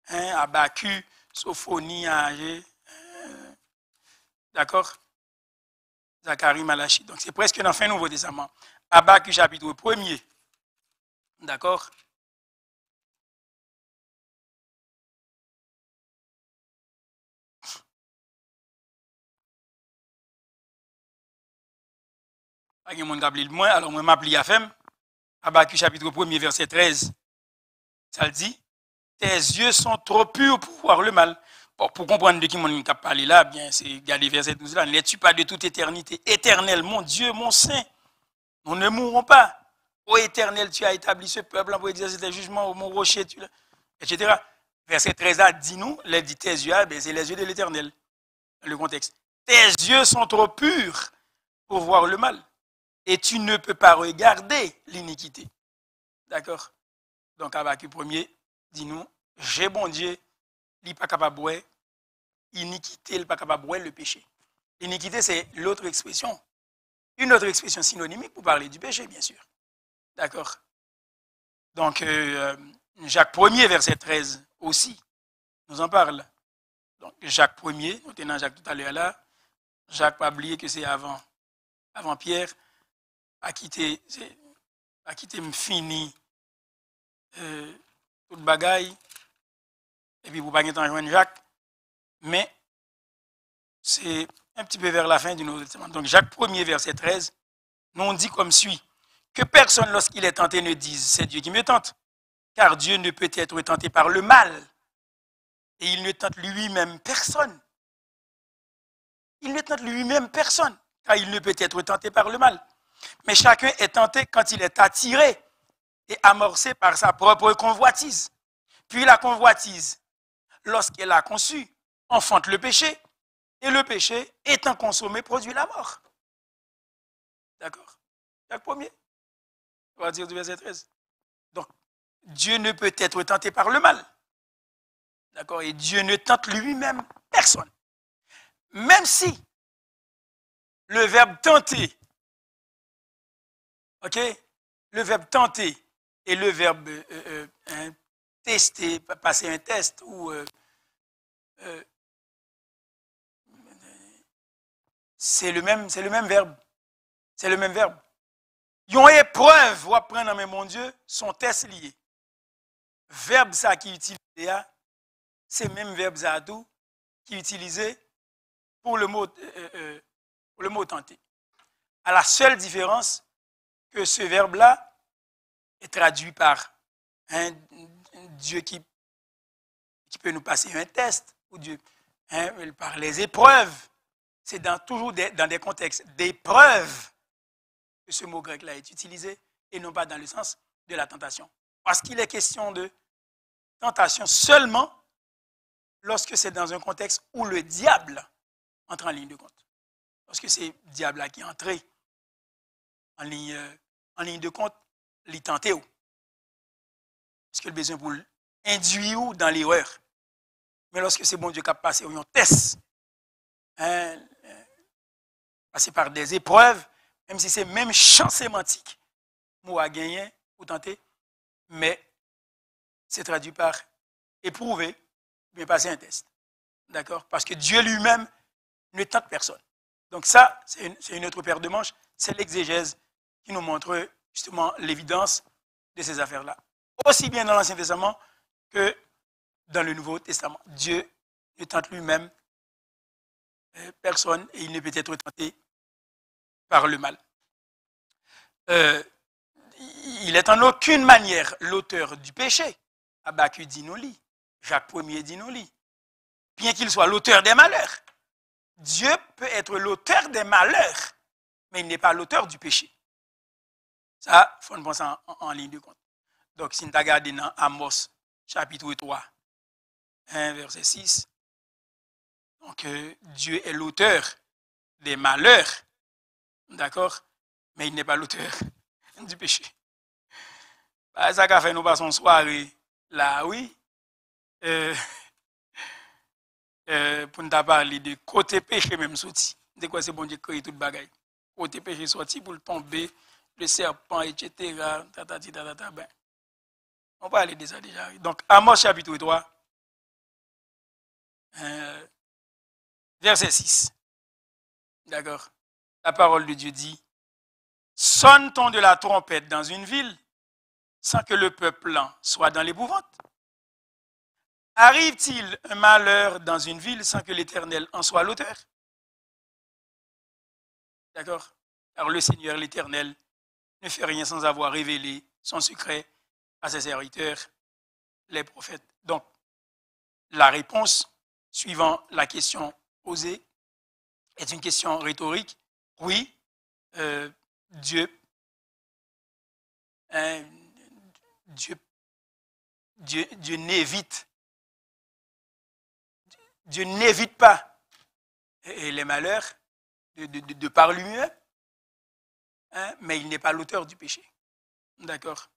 hein, Habakkuk, Sophonie, d'accord? Zacharie, Malachie. Donc c'est presque dans la fin du Nouveau Testament. Habakkuk chapitre 1er. D'accord? Pas de monde qui a appelé le moins, alors moi m'appelle à femme. Habakkuk chapitre 1er, verset 13. Ça le dit, tes yeux sont trop purs pour voir le mal. Bon, pour comprendre de qui mon cap parlé là, bien, c'est garder verset 12 là. Ne l'es-tu pas de toute éternité? Éternel, mon Dieu, mon Saint, nous ne mourrons pas. Ô Éternel, tu as établi ce peuple pour exercer tes jugements au mon rocher, etc. Verset 13 a dit nous, les dit tes yeux, ben, c'est les yeux de l'Éternel. Le contexte. Tes yeux sont trop purs pour voir le mal. Et tu ne peux pas regarder l'iniquité. D'accord? Donc, Habakkuk 1er, dis-nous, j'ai bon Dieu, il n'est pas capable de boire, iniquité, il n'est pas capable de boire le péché. L'iniquité, c'est l'autre expression. Une autre expression synonymique pour parler du péché, bien sûr. D'accord? Donc, Jacques 1er, verset 13 aussi, nous en parle. Donc, Jacques 1er, nous tenons Jacques tout à l'heure là. Jacques, pas oublier que c'est avant Pierre, a quitté fini toute bagaille, et puis pour pas temps joindre Jacques, mais c'est un petit peu vers la fin du Nouveau Testament. Donc Jacques 1er, verset 13, nous on dit comme suit, que personne lorsqu'il est tenté ne dise c'est Dieu qui me tente, car Dieu ne peut être tenté par le mal, et il ne tente lui-même personne. Il ne tente lui-même personne, car il ne peut être tenté par le mal. Mais chacun est tenté quand il est attiré et amorcé par sa propre convoitise. Puis la convoitise, lorsqu'elle a conçu, enfante le péché, et le péché, étant consommé, produit la mort. D'accord? Jacques 1er, on va dire du verset 13. Donc, Dieu ne peut être tenté par le mal. D'accord? Et Dieu ne tente lui-même personne. Même si le verbe tenter, ok? Le verbe tenter et le verbe tester, passer un test ou c'est le même verbe. C'est le même verbe. Ils ont épreuve, ou apprendre, mais mon Dieu, son test lié. Verbe ça qui est utilisé, c'est le même verbe ça tout qui est utilisé pour le mot tenter. À la seule différence que ce verbe-là est traduit par un Dieu qui peut nous passer un test, ou Dieu, par les épreuves. C'est toujours dans des contextes d'épreuve que ce mot grec-là est utilisé, et non pas dans le sens de la tentation. Parce qu'il est question de tentation seulement lorsque c'est dans un contexte où le diable entre en ligne de compte. Lorsque c'est le diable qui est entré en ligne de compte, il tente. Parce que le besoin induit ou dans l'erreur. Mais lorsque c'est bon Dieu qui a passé un test, hein, passer par des épreuves, même si c'est même champ sémantique, mot à gagner ou tenter, mais c'est traduit par éprouver, mais passer un test. D'accord? Parce que Dieu lui-même ne tente personne. Donc ça, c'est une autre paire de manches, c'est l'exégèse qui nous montre justement l'évidence de ces affaires-là. Aussi bien dans l'Ancien Testament que dans le Nouveau Testament. Dieu ne tente lui-même personne et il ne peut être tenté par le mal. Il est en aucune manière l'auteur du péché. Habakkuk dit nous lit, Jacques Ier dit nous lit. Bien qu'il soit l'auteur des malheurs, Dieu peut être l'auteur des malheurs, mais il n'est pas l'auteur du péché. Ça, il faut le penser en ligne de compte. Donc, si nous regardons dans Amos, chapitre 3, 1, verset 6, donc Dieu est l'auteur des malheurs, d'accord, mais il n'est pas l'auteur du péché. Bah, ça qu'a fait nous passer une soirée là, oui, pour nous parler de côté péché même sorti. De quoi c'est bon Dieu créer toute bagaille. Côté péché sorti pour le tomber, le serpent, etc. Ben, on va aller de ça déjà. Donc, Amos chapitre 3, verset 6. D'accord. La parole de Dieu dit, sonne-t-on de la trompette dans une ville sans que le peuple soit dans l'épouvante? Arrive-t-il un malheur dans une ville sans que l'Éternel en soit l'auteur? D'accord? Car le Seigneur, l'Éternel, ne fait rien sans avoir révélé son secret à ses serviteurs, les prophètes. Donc, la réponse, suivant la question posée, est une question rhétorique. Oui, Dieu n'évite pas les malheurs de par lui-même, mais il n'est pas l'auteur du péché. D'accord?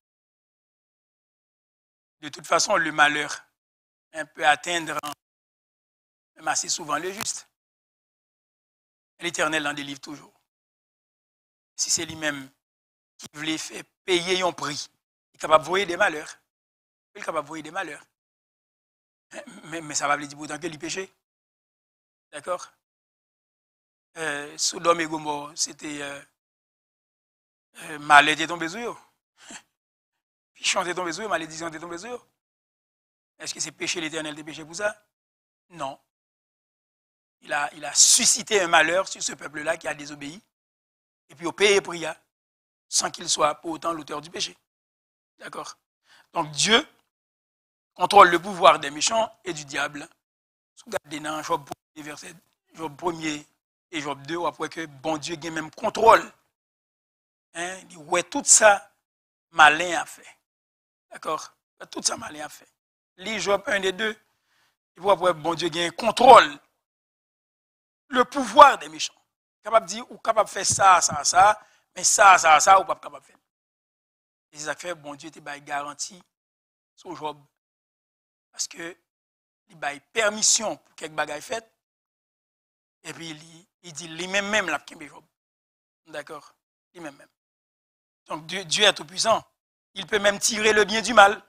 De toute façon, le malheur peut atteindre assez souvent le juste. L'Éternel en délivre toujours. Si c'est lui-même qui voulait faire payer un prix, il est capable de voyer des malheurs. Il est capable de voyer des malheurs. Mais ça va dire pourtant que il péché. D'accord? Sodome et Gomorrhe, c'était malheur était tombé sur eux. Pichon était tombé sur eux, malédiction était tombé sur eux. Est-ce que c'est péché l'Éternel de péché pour ça? Non. Il a suscité un malheur sur ce peuple-là qui a désobéi. Et puis au payé prix, sans qu'il soit pour autant l'auteur du péché. D'accord? Donc Dieu contrôle le pouvoir des méchants et du diable. Si vous regardez dans Job 1er, verset Job 1er et Job 2, après que bon Dieu a même contrôle. Il dit, ouais, tout ça, malin a fait. D'accord? Tout ça, malin a fait. Les Job 1 et 2, il voit après bon Dieu a un contrôle. Le pouvoir des méchants. Capable de dire, ou capable de faire ça, mais ça, ou pas capable de faire. Et c'est ça que fait, bon Dieu, il garantie sur Job. Parce que il a permission pour quelque bagaille faite. Et puis il dit lui-même la Job. D'accord? Lui-même. Donc Dieu est tout puissant. Il peut même tirer le bien du mal.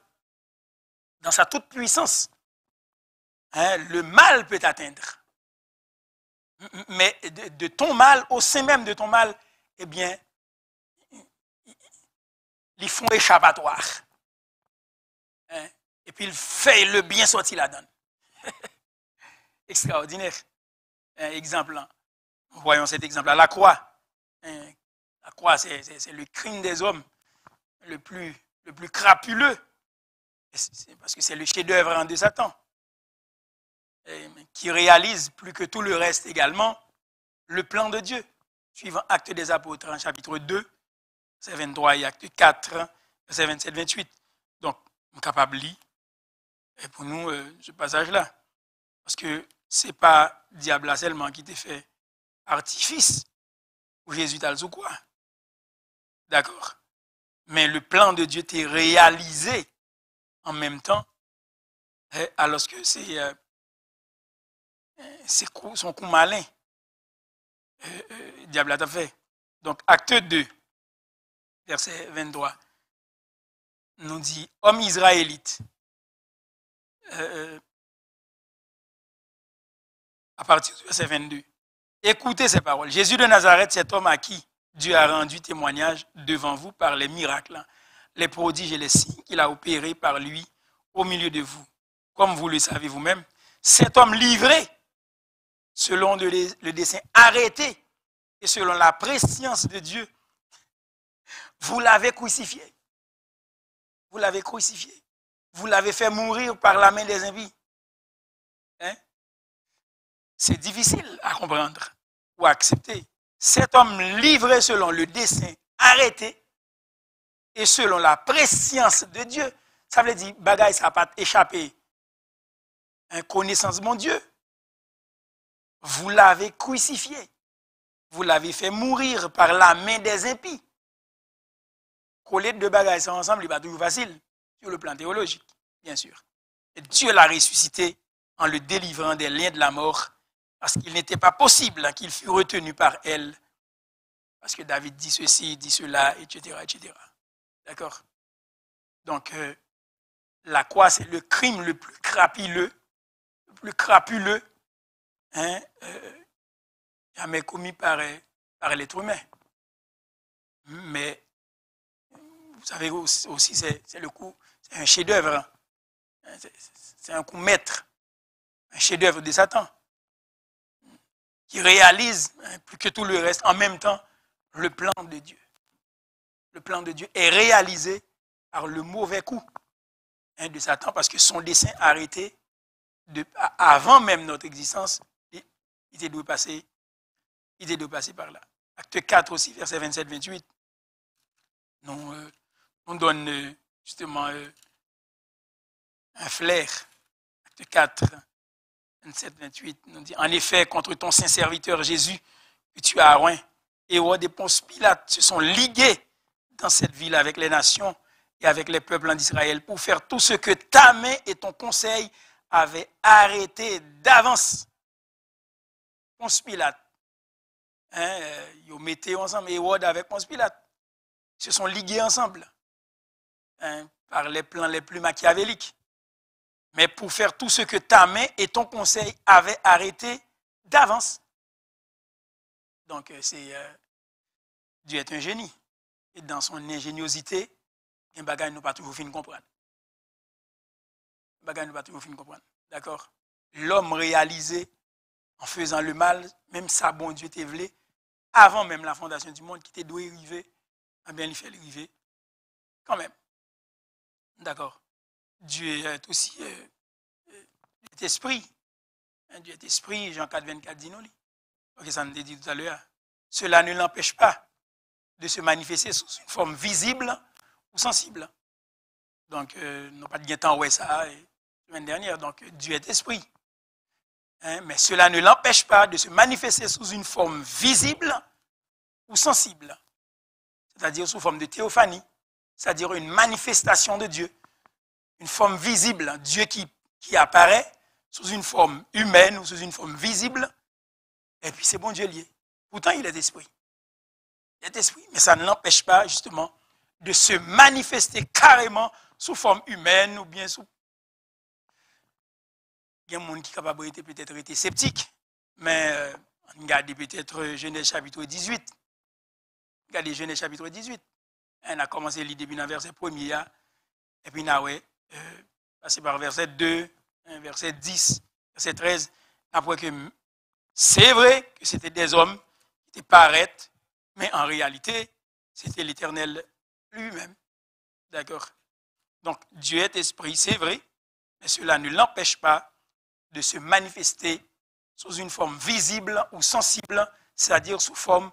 Dans sa toute puissance. Le mal peut t'atteindre. Mais de ton mal, au sein même de ton mal, eh bien, ils font échappatoire. Et puis, il fait le bien sortir la donne. Extraordinaire. Exemple. Voyons cet exemple-là. La croix. La croix, c'est le crime des hommes le plus crapuleux. Parce que c'est le chef-d'œuvre de Satan. Qui réalise plus que tout le reste également le plan de Dieu. Suivant Actes des Apôtres, en chapitre 2, verset 23 et Acte 4, verset 27-28. Donc, on est capable de lire pour nous ce passage-là. Parce que ce n'est pas diable seulement qui t'a fait artifice ou Jésus t'a le quoi. D'accord? Mais le plan de Dieu t'est réalisé en même temps alors que c'est son coup malin, le diable a fait. Donc, acte 2, verset 23, nous dit, homme israélite, à partir du verset 22, écoutez ces paroles. Jésus de Nazareth, cet homme à qui Dieu a rendu témoignage devant vous par les miracles, les prodiges et les signes qu'il a opérés par lui au milieu de vous. Comme vous le savez vous-même, cet homme livré, selon le dessein arrêté et selon la prescience de Dieu, vous l'avez crucifié. Vous l'avez crucifié. Vous l'avez fait mourir par la main des impies. Hein? C'est difficile à comprendre ou à accepter. Cet homme livré selon le dessein arrêté et selon la prescience de Dieu, ça veut dire bagaille ça n'a pas échappé à une connaissance de mon Dieu. Vous l'avez crucifié. Vous l'avez fait mourir par la main des impies. Coller deux bagailles ça ensemble, il n'est pas toujours facile sur le plan théologique, bien sûr. Et Dieu l'a ressuscité en le délivrant des liens de la mort, parce qu'il n'était pas possible qu'il fût retenu par elle, parce que David dit ceci, dit cela, etc., etc. D'accord? Donc, la croix, c'est le crime le plus crapuleux, hein, jamais commis par l'être humain. Mais, vous savez aussi, c'est le coup, c'est un chef-d'œuvre. C'est un coup maître, un chef-d'œuvre de Satan, qui réalise, plus que tout le reste, en même temps, le plan de Dieu. Le plan de Dieu est réalisé par le mauvais coup de Satan, parce que son dessein arrêté avant même notre existence, il était dû passer par là. Acte 4 aussi, verset 27-28, on donne justement un flair. Acte 4, 27-28, nous dit, en effet, contre ton saint serviteur Jésus, que tu as oint, Hérode et Ponce Pilate se sont ligués dans cette ville avec les nations et avec les peuples d'Israël pour faire tout ce que ta main et ton conseil avaient arrêté d'avance. Ponce Pilate, ils mettaient ensemble, Hérode avec Ponce Pilate, ils se sont ligués ensemble par les plans les plus machiavéliques. Mais pour faire tout ce que ta main et ton conseil avaient arrêté d'avance. Donc, Dieu est un génie. Et dans son ingéniosité, un bagage nous pas toujours fin de comprendre. D'accord? L'homme réalisé en faisant le mal, même ça, bon Dieu t'est voulu, avant même la fondation du monde, qui t'est doué arriver, eh bien, il fait arriver quand même. D'accord? Dieu est aussi esprit. Dieu est esprit, Jean 4, 24 dit nous. Ok, ça nous dit tout à l'heure. Cela ne l'empêche pas de se manifester sous une forme visible ou sensible. Donc, nous pas de temps ouais ça la semaine dernière. Donc, Dieu est esprit. Mais cela ne l'empêche pas de se manifester sous une forme visible ou sensible. C'est-à-dire sous forme de théophanie. C'est-à-dire une manifestation de Dieu. Une forme visible. Dieu qui apparaît sous une forme humaine ou sous une forme visible. Et puis c'est bon Dieu lié. Pourtant, il est esprit. Il est esprit. Mais ça ne l'empêche pas, justement, de se manifester carrément sous forme humaine ou bien sous... Il y a des gens qui sont capables de peut-être être sceptiques, mais on regarde peut-être Genèse chapitre 18. Regardez Genèse chapitre 18. On a commencé l'idée dans le verset 1er, et puis on a passé par verset 2, verset 10, verset 13. Après que c'est vrai que c'était des hommes qui étaient paraître, mais en réalité, c'était l'Éternel lui-même. D'accord? Donc, Dieu est esprit, c'est vrai, mais cela ne l'empêche pas de se manifester sous une forme visible ou sensible, c'est-à-dire sous forme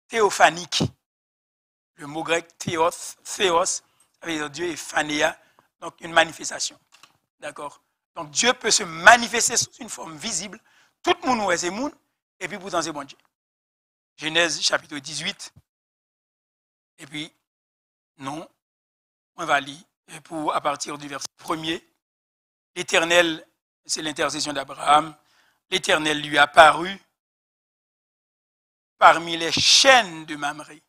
théophanique. Le mot grec théos, ça veut dire Dieu, et phanéa, donc une manifestation. D'accord? Donc, Dieu peut se manifester sous une forme visible. Tout le monde est monde, et puis pourtant c'est bon Dieu. Genèse chapitre 18. Et puis, non, on va lire à partir du verset 1er l'Éternel, c'est l'intercession d'Abraham, l'Éternel lui apparut parmi les chênes de Mamré,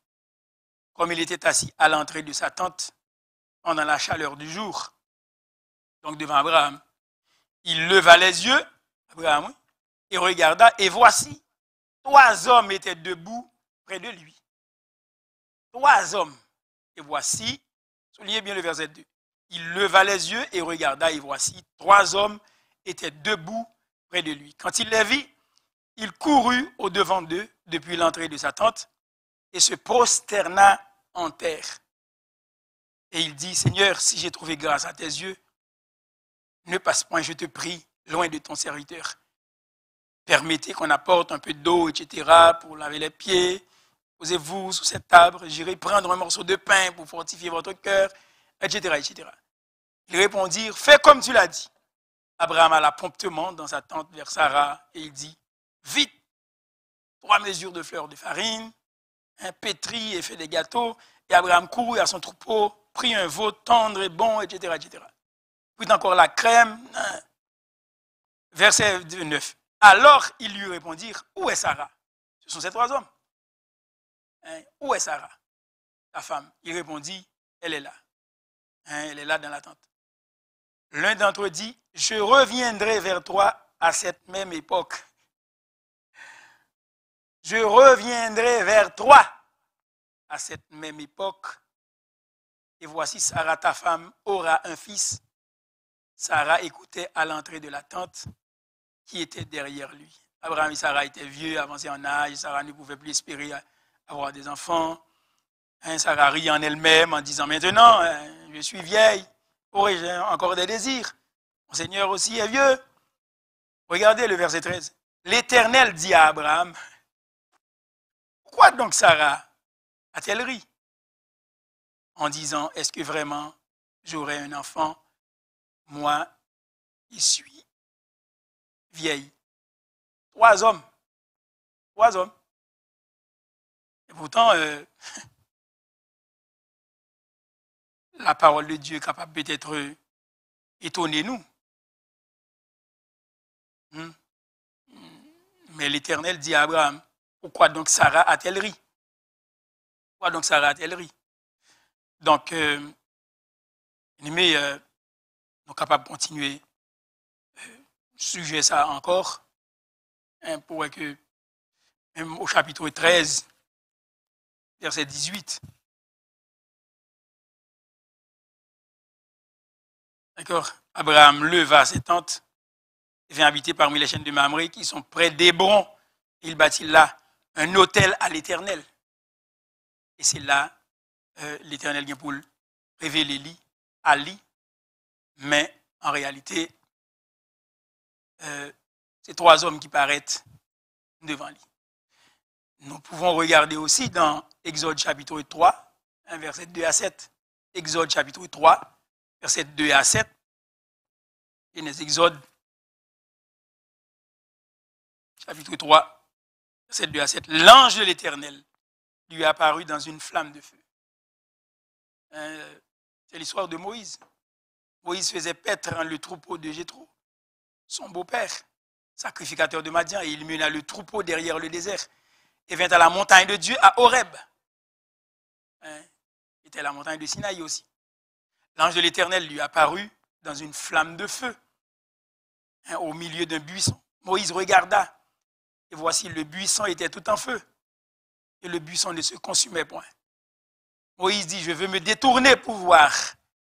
comme il était assis à l'entrée de sa tente pendant la chaleur du jour, donc devant Abraham. Il leva les yeux, Abraham, oui, et regarda, et voici, 3 hommes étaient debout près de lui. 3 hommes. Et voici, soulignez bien le verset 2. Il leva les yeux et regarda, et voici, 3 hommes étaient debout près de lui. Quand il les vit, il courut au-devant d'eux depuis l'entrée de sa tente et se prosterna en terre. Et il dit, Seigneur, si j'ai trouvé grâce à tes yeux, ne passe point, je te prie, loin de ton serviteur. Permettez qu'on apporte un peu d'eau, etc., pour laver les pieds. Posez-vous sous cette table, j'irai prendre un morceau de pain pour fortifier votre cœur, etc., etc. Ils répondirent, fais comme tu l'as dit. Abraham alla promptement dans sa tente vers Sarah et il dit, vite, 3 mesures de fleurs de farine, pétrit et fait des gâteaux. Et Abraham courut à son troupeau, prit un veau tendre et bon, etc., etc. Prit encore la crème. Verset 9. Alors ils lui répondirent, où est Sarah? Ce sont ces 3 hommes. Où est Sarah, ta femme? Il répondit, elle est là. Elle est là dans la tente. L'un d'entre eux dit, je reviendrai vers toi à cette même époque. Je reviendrai vers toi à cette même époque. Et voici Sarah, ta femme, aura un fils. Sarah écoutait à l'entrée de la tente qui était derrière lui. Abraham et Sarah étaient vieux, avancés en âge. Sarah ne pouvait plus espérer avoir des enfants. Sarah rit en elle-même en disant, maintenant, je suis vieille, aurais-je encore des désirs? Mon Seigneur aussi est vieux. Regardez le verset 13. L'Éternel dit à Abraham, pourquoi donc Sarah a-t-elle ri? En disant, est-ce que vraiment j'aurai un enfant? Moi, je suis vieille. 3 hommes. 3 hommes. Et pourtant, la parole de Dieu est capable peut-être étonner nous. Mais l'Éternel dit à Abraham, pourquoi donc Sarah a-t-elle ri? Pourquoi donc Sarah a-t-elle ri? Donc, nous sommes capables de continuer sujet ça encore, pour que, même au chapitre 13, verset 18, d'accord, Abraham leva ses tentes et vint habiter parmi les chaînes de Mamré qui sont près d'Hébron. Il bâtit là un autel à l'Éternel. Et c'est là l'Éternel vient pour révéler lui à lui. Mais en réalité, c'est 3 hommes qui paraissent devant lui. Nous pouvons regarder aussi dans Exode chapitre 3, verset 2 à 7. Exode chapitre 3, verset 2 à 7. Et dans Exode chapitre 3, verset 2 à 7. L'ange de l'Éternel lui est apparu dans une flamme de feu. C'est l'histoire de Moïse. Moïse faisait paître le troupeau de Jéthro, son beau-père, sacrificateur de Madian, et il mena le troupeau derrière le désert et vint à la montagne de Dieu à Horeb. C'était la montagne de Sinaï aussi. L'ange de l'Éternel lui apparut dans une flamme de feu, au milieu d'un buisson. Moïse regarda, et voici le buisson était tout en feu, et le buisson ne se consumait point. Moïse dit, je veux me détourner pour voir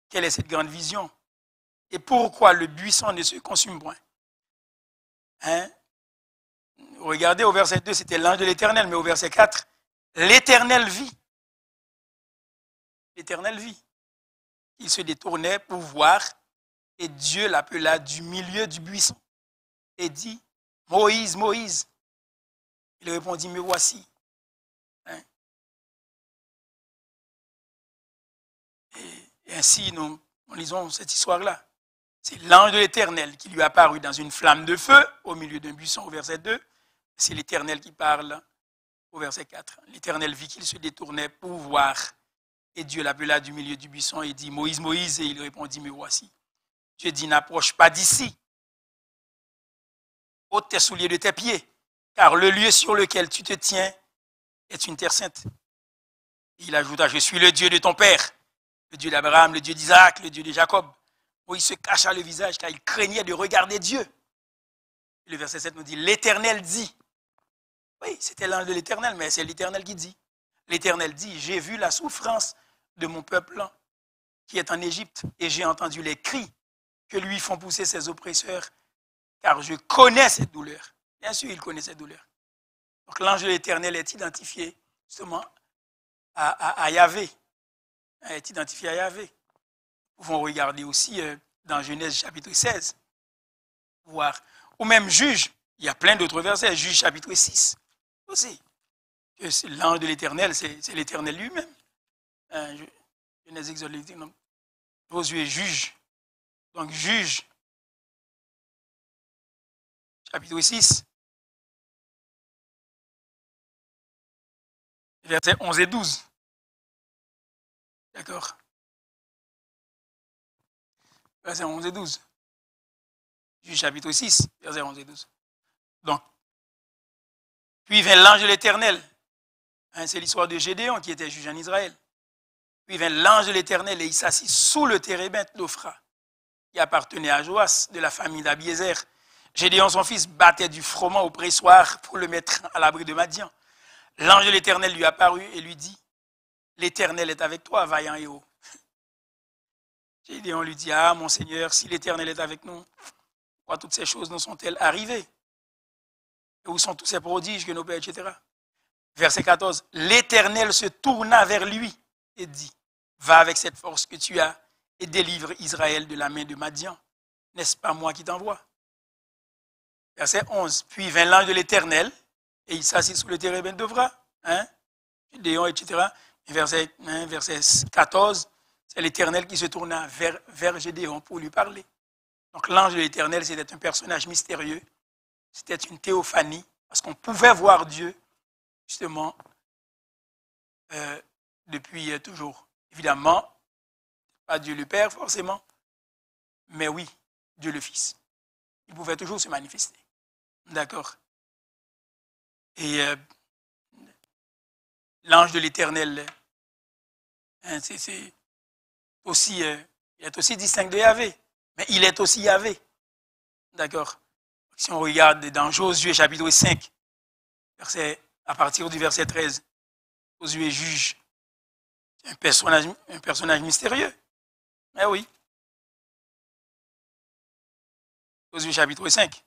quelle est cette grande vision, et pourquoi le buisson ne se consume point. Regardez au verset 2, c'était l'ange de l'Éternel, mais au verset 4, l'Éternel vit. L'Éternel vit. Il se détournait pour voir, et Dieu l'appela du milieu du buisson et dit, Moïse, Moïse. Il répondit, me voici. Et ainsi, nous lisons cette histoire-là. C'est l'ange de l'Éternel qui lui apparut dans une flamme de feu au milieu d'un buisson au verset 2. C'est l'Éternel qui parle au verset 4. L'Éternel vit qu'il se détournait pour voir. Et Dieu l'appela du milieu du buisson et dit, Moïse, Moïse. Et il répondit, me voici. Dieu dit, n'approche pas d'ici. Ôte tes souliers de tes pieds, car le lieu sur lequel tu te tiens est une terre sainte. Et il ajouta, je suis le Dieu de ton père, le Dieu d'Abraham, le Dieu d'Isaac, le Dieu de Jacob. Moïse se cacha le visage car il craignait de regarder Dieu. Le verset 7 nous dit, l'Éternel dit. Oui, c'était l'ange de l'Éternel, mais c'est l'Éternel qui dit. L'Éternel dit, j'ai vu la souffrance de mon peuple qui est en Égypte et j'ai entendu les cris que lui font pousser ses oppresseurs, car je connais cette douleur. Bien sûr, il connaît cette douleur. Donc l'ange de l'Éternel est identifié justement à Yahvé. Est identifié à Yahvé. Nous pouvons regarder aussi dans Genèse chapitre 16, voir, ou même Juge, il y a plein d'autres versets, Juge chapitre 6 aussi. L'ange de l'Éternel, c'est l'Éternel lui-même. Genèse, Exode, Lévitique, non. Josué juge. Donc Juge, chapitre 6, versets 11 et 12. D'accord? Versets 11 et 12. Juge chapitre 6, versets 11 et 12. Donc, puis vint l'ange de l'Éternel. C'est l'histoire de Gédéon qui était juge en Israël. Puis vint l'ange de l'Éternel et il s'assit sous le térébinthe d'Ophra, qui appartenait à Joas, de la famille d'Abiézer. Gédéon, son fils, battait du froment au pressoir pour le mettre à l'abri de Madian. L'ange de l'Éternel lui apparut et lui dit, l'Éternel est avec toi, vaillant héros. Gédéon lui dit, ah mon Seigneur, si l'Éternel est avec nous, pourquoi toutes ces choses nous sont-elles arrivées? Et où sont tous ces prodiges que nos pères, etc. Verset 14, l'Éternel se tourna vers lui et dit, va avec cette force que tu as et délivre Israël de la main de Madian. N'est-ce pas moi qui t'envoie? Verset 11, puis vint l'ange de l'Éternel et il s'assit sous le térébinthe d'Ophra, Gédéon, etc. Et verset 14, c'est l'Éternel qui se tourna vers Gédéon pour lui parler. Donc l'ange de l'Éternel, c'était un personnage mystérieux. C'était une théophanie, parce qu'on pouvait voir Dieu, justement, depuis toujours. Évidemment, pas Dieu le Père, forcément, mais oui, Dieu le Fils. Il pouvait toujours se manifester. D'accord? Et l'ange de l'Éternel, c'est aussi, il est aussi distinct de Yahvé, mais il est aussi Yahvé. D'accord? Si on regarde dans Josué chapitre 5, à partir du verset 13, Josué juge un personnage mystérieux. Eh oui. Josué chapitre 5.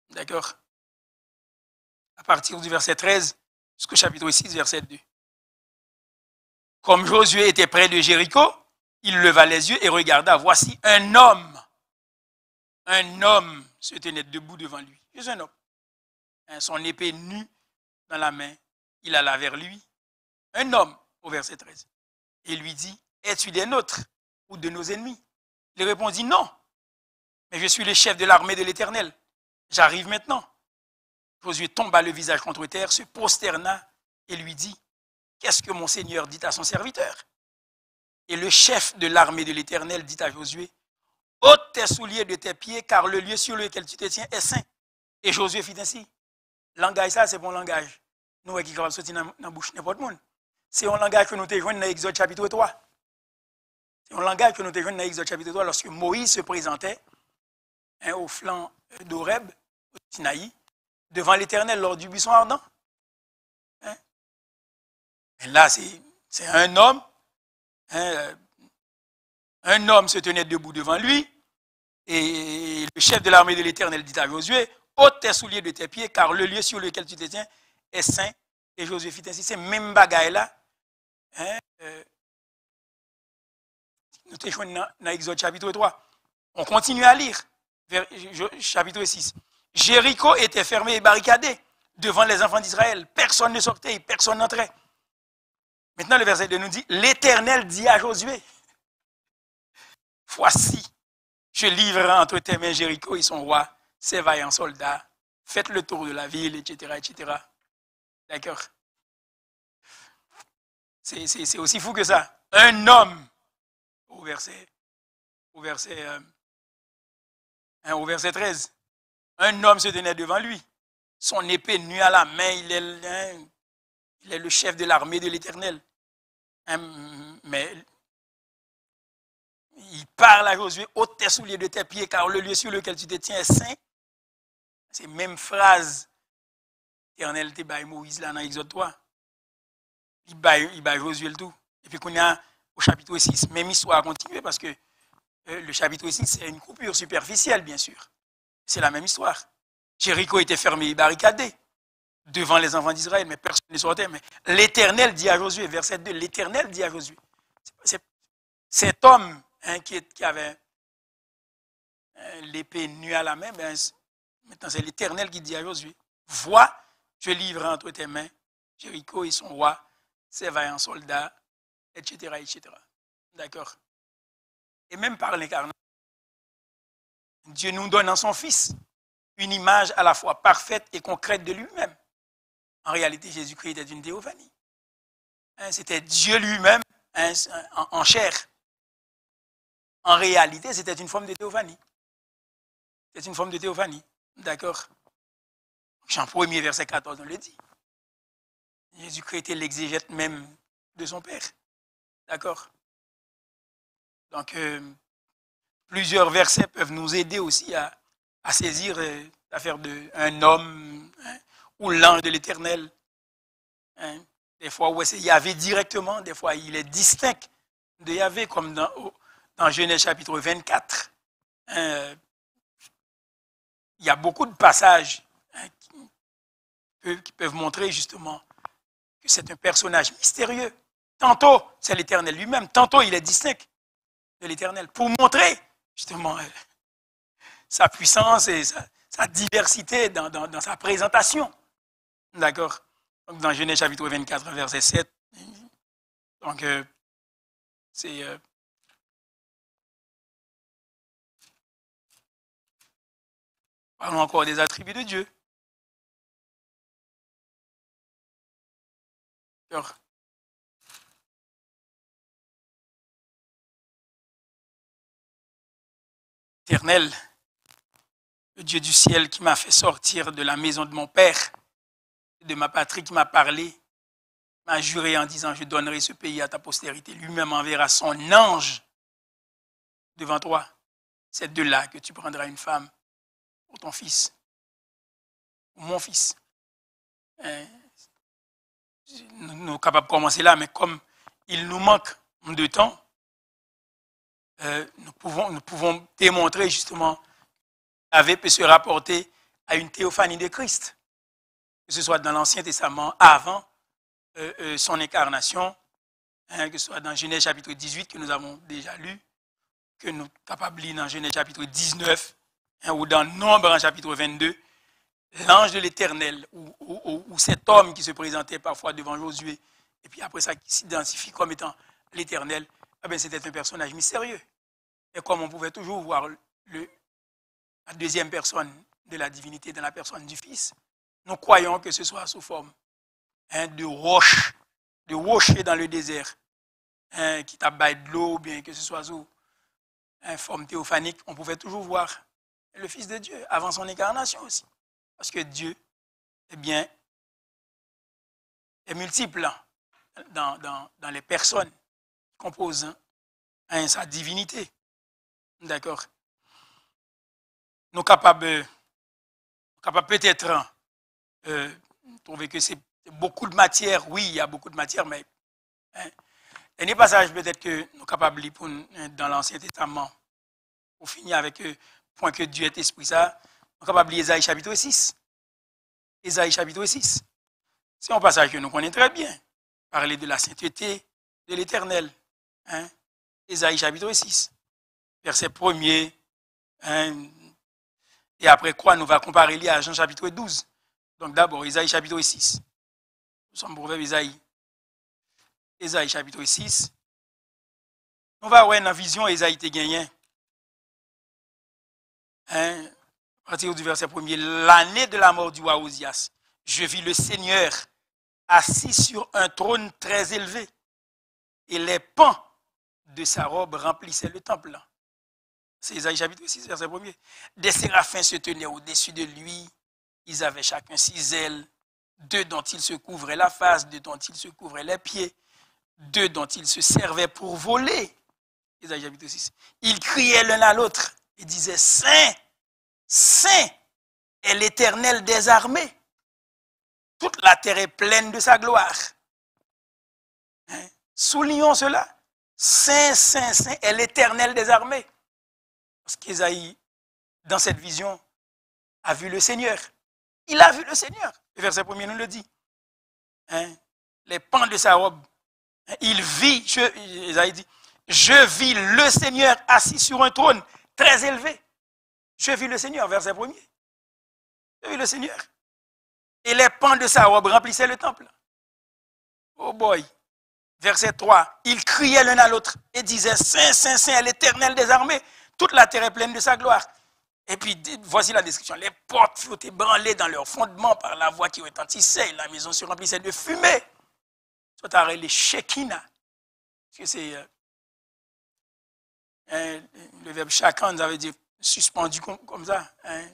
D'accord? À partir du verset 13 jusqu'au chapitre 6, verset 2. Comme Josué était près de Jéricho, il leva les yeux et regarda. Voici un homme se tenait debout devant lui. Juste un homme. Son épée nue dans la main. Il alla vers lui. Un homme, au verset 13. Et lui dit, es-tu des nôtres ou de nos ennemis? Il répondit, non, mais je suis le chef de l'armée de l'Éternel. J'arrive maintenant. Josué tomba le visage contre terre, se prosterna et lui dit, qu'est-ce que mon Seigneur dit à son serviteur? Et le chef de l'armée de l'Éternel dit à Josué, ôte tes souliers de tes pieds, car le lieu sur lequel tu te tiens est saint. Et Josué fit ainsi. Langage, ça, c'est bon langage. Nous, qui va sortir dans la bouche n'importe monde. C'est un langage que nous te joignons dans Exode chapitre 3. C'est un langage que nous te joignons dans Exode chapitre 3 lorsque Moïse se présentait au flanc d'Horeb, au Sinaï, devant l'Éternel lors du buisson ardent. Et là, c'est un homme. Un homme se tenait debout devant lui et le chef de l'armée de l'Éternel dit à Josué, ôte tes souliers de tes pieds car le lieu sur lequel tu te tiens est saint. Et Josué fit ainsi, c'est même bagaille là. Nous te joignons dans Exode chapitre 3. On continue à lire, vers chapitre 6. Jéricho était fermé et barricadé devant les enfants d'Israël. Personne ne sortait, personne n'entrait. Maintenant, le verset 2 nous dit, l'Éternel dit à Josué, voici, je livre entre tes mains Jéricho et son roi, ses vaillants soldats, faites le tour de la ville, etc., etc. D'accord? C'est aussi fou que ça. Un homme, au verset, au verset, au verset 13, un homme se tenait devant lui. Son épée nue à la main, il est le chef de l'armée de l'Éternel. Mais il parle à Josué, ôte tes souliers de tes pieds, car le lieu sur lequel tu te tiens est saint. C'est la même phrase. L'Éternel te baille Moïse là dans Exode 3. Il baille Josué le tout. Et puis qu'on a au chapitre 6, même histoire à continuer parce que le chapitre 6, c'est une coupure superficielle, bien sûr. C'est la même histoire. Jéricho était fermé et barricadé devant les enfants d'Israël, mais personne ne sortait. Mais l'Éternel dit à Josué, verset 2, l'Éternel dit à Josué. Cet homme qui avait l'épée nue à la main, maintenant c'est l'Éternel qui dit à Josué, vois, je livre entre tes mains Jéricho et son roi, ses vaillants soldats, etc. etc. D'accord? Et même par l'incarnation, Dieu nous donne en son Fils une image à la fois parfaite et concrète de lui-même. En réalité, Jésus-Christ était une théophanie. C'était Dieu lui-même en chair. En réalité, c'était une forme de théophanie. C'est une forme de théophanie. D'accord? Jean 1er, verset 14, on le dit. Jésus-Christ était l'exégète même de son Père. D'accord? Donc, plusieurs versets peuvent nous aider aussi à saisir l'affaire d'un homme ou l'ange de l'Éternel. Des fois, où c'est Yahvé directement, des fois, il est distinct de Yahvé, comme dans Genèse chapitre 24. Il y a beaucoup de passages qui peuvent montrer justement que c'est un personnage mystérieux. Tantôt, c'est l'Éternel lui-même, tantôt, il est distinct de l'Éternel, pour montrer justement sa puissance et sa diversité dans sa présentation. D'accord? Donc, dans Genèse chapitre 24, verset 7, donc c'est... parlons encore des attributs de Dieu. D'accord? Éternel, le Dieu du ciel qui m'a fait sortir de la maison de mon père, de ma patrie, qui m'a parlé, m'a juré en disant, je donnerai ce pays à ta postérité. Lui-même enverra son ange devant toi. C'est de là que tu prendras une femme pour ton fils, pour mon fils. Nous sommes capables de commencer là, mais comme il nous manque de temps, nous pouvons démontrer justement qu'Yahvé peut se rapporter à une théophanie de Christ, que ce soit dans l'Ancien Testament avant son incarnation, que ce soit dans Genèse chapitre 18 que nous avons déjà lu, que nous sommes capables de lire dans Genèse chapitre 19, ou dans Nombre en chapitre 22, l'ange de l'Éternel, ou cet homme qui se présentait parfois devant Josué, et puis après ça, qui s'identifie comme étant l'Éternel, c'était un personnage mystérieux. Et comme on pouvait toujours voir la deuxième personne de la divinité dans la personne du Fils, nous croyons que ce soit sous forme de roche, de rocher dans le désert, qui t'abaille de l'eau, ou bien que ce soit sous forme théophanique, on pouvait toujours voir le Fils de Dieu avant son incarnation aussi. Parce que Dieu, eh bien, est multiple dans les personnes qui composent sa divinité. D'accord? Nous sommes capables peut-être trouver que c'est beaucoup de matière. Oui, il y a beaucoup de matière, mais il y a des passages peut-être que nous sommes capables de lire dans l'Ancien Testament. Pour finir avec le point que Dieu est esprit, ça, nous sommes capables de lire Ésaïe chapitre 6. Ésaïe chapitre 6. C'est un passage que nous connaissons très bien. Parler de la sainteté de l'Éternel. Ésaïe chapitre 6. Verset 1er. Et après quoi, nous va comparer à Jean chapitre 12. Donc d'abord, Ésaïe chapitre 6. Nous sommes proverbe Ésaïe. Ésaïe chapitre 6. On va voir dans la vision Ésaïe te gagné. À partir du verset 1er. L'année de la mort du roi Osias, je vis le Seigneur assis sur un trône très élevé, et les pans de sa robe remplissaient le temple. C'est Isaïe chapitre 6, verset 1er. Des séraphins se tenaient au-dessus de lui. Ils avaient chacun 6 ailes, 2 dont ils se couvraient la face, 2 dont ils se couvraient les pieds, 2 dont ils se servaient pour voler. Isaïe chapitre 6. Ils criaient l'un à l'autre et disaient, Saint, Saint est l'Éternel des armées. Toute la terre est pleine de sa gloire. Hein? Soulignons cela. Saint, Saint, Saint est l'Éternel des armées. Parce qu'Ésaïe, dans cette vision, a vu le Seigneur. Il a vu le Seigneur. Le verset 1er nous le dit. Hein? Les pans de sa robe. Il vit, Ésaïe dit, je vis le Seigneur assis sur un trône très élevé. Je vis le Seigneur, verset 1er. Je vis le Seigneur. Et les pans de sa robe remplissaient le temple. Oh boy. Verset 3. Ils criaient l'un à l'autre et disaient, Saint, Saint, Saint est l'Éternel des armées. Toute la terre est pleine de sa gloire. Et puis, voici la description. Les portes furent ébranlées dans leur fondement par la voix qui retentissait. La maison se remplissait de fumée. Soit arrêté les Shekinah. Parce que c'est le verbe chacun, ça veut dire suspendu comme ça. Hein,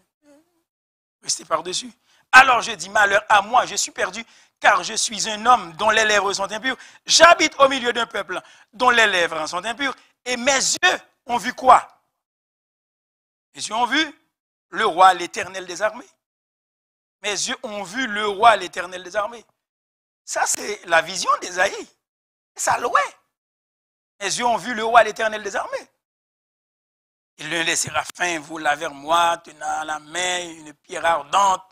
rester par-dessus. Alors je dis, malheur à moi, je suis perdu, car je suis un homme dont les lèvres sont impures. J'habite au milieu d'un peuple dont les lèvres sont impures. Et mes yeux ont vu quoi? Mes yeux ont vu le roi, l'Éternel des armées. Mes yeux ont vu le roi, l'Éternel des armées. Ça, c'est la vision d'Ésaïe. Ça louait. Mes yeux ont vu le roi, l'Éternel des armées. Et l'un des séraphins vola vers moi, tenant à la main une pierre ardente,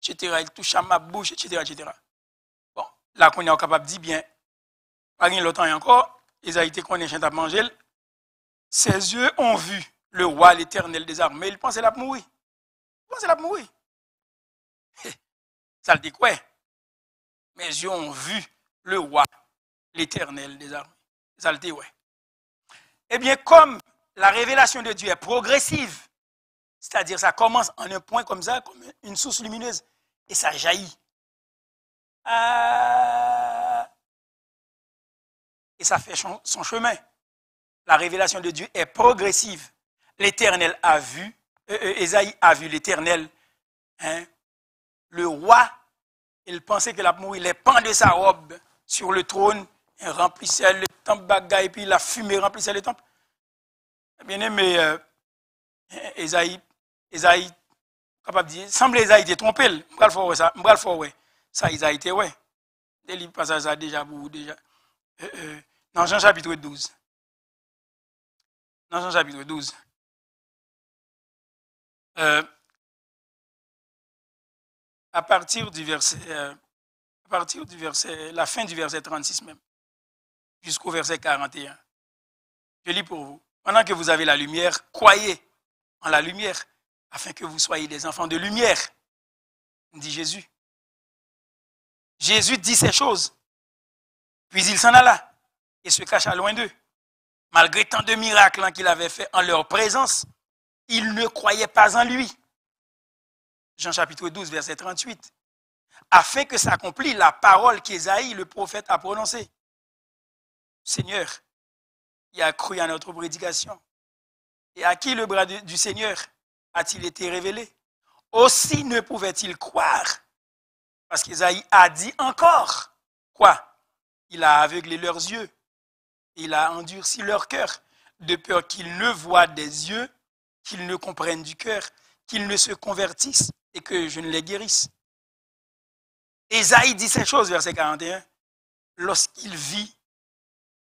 etc. Il toucha ma bouche, etc., etc. Bon, là, qu'on est capable de dire bien, pas longtemps encore, Ésaïe te connaît, chante à manger. Ses yeux ont vu le roi, l'Éternel des armées. Il pensait la mourir. Il pensait la mourir. Ça le dit quoi? Mes yeux ont vu le roi, l'Éternel des armées. Ça le dit ouais. Eh bien, comme la révélation de Dieu est progressive, c'est-à-dire ça commence en un point comme ça, comme une source lumineuse, et ça jaillit. Et ça fait son chemin. La révélation de Dieu est progressive. L'Éternel a vu, Ésaïe a vu l'Éternel, hein, le roi, il pensait qu'il allait mourir, les pans de sa robe sur le trône, il remplissait le temple bagaille, et puis la fumée remplissait le temple. Bien aimé, Ésaïe, capable de dire, semble Ésaïe était trompé, ça Ésaïe était ouais. Des livres passage ça déjà pour déjà. Dans Jean chapitre 12. Dans Jean chapitre 12. À partir du verset, la fin du verset 36 même, jusqu'au verset 41. Je lis pour vous. Pendant que vous avez la lumière, croyez en la lumière, afin que vous soyez des enfants de lumière, dit Jésus. Jésus dit ces choses, puis il s'en alla et se cacha loin d'eux. Malgré tant de miracles qu'il avait fait en leur présence, ils ne croyaient pas en lui. Jean chapitre 12, verset 38. Afin que s'accomplisse la parole qu'Ésaïe, le prophète, a prononcée. Seigneur, il a cru à notre prédication. Et à qui le bras du Seigneur a-t-il été révélé? Aussi ne pouvait-il croire, parce qu'Ésaïe a dit encore, quoi? Il a aveuglé leurs yeux, il a endurci leur cœur, de peur qu'ils ne voient des yeux, qu'ils ne comprennent du cœur, qu'ils ne se convertissent et que je ne les guérisse. Ésaïe dit ces choses, verset 41, lorsqu'il vit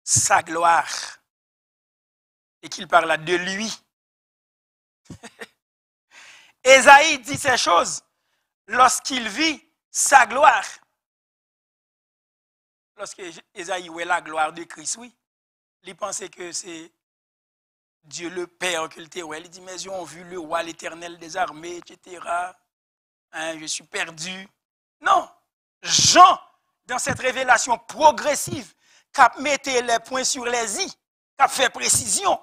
sa gloire et qu'il parla de lui. Ésaïe dit ces choses lorsqu'il vit sa gloire. Lorsque Ésaïe voit la gloire de Christ, oui, il pensait que c'est Dieu le Père qu'il était. Il dit, mes yeux ont vu le roi, l'Éternel des armées, etc. Hein, je suis perdu. Non, Jean, dans cette révélation progressive, qui mettait les points sur les i, qui a fait précision.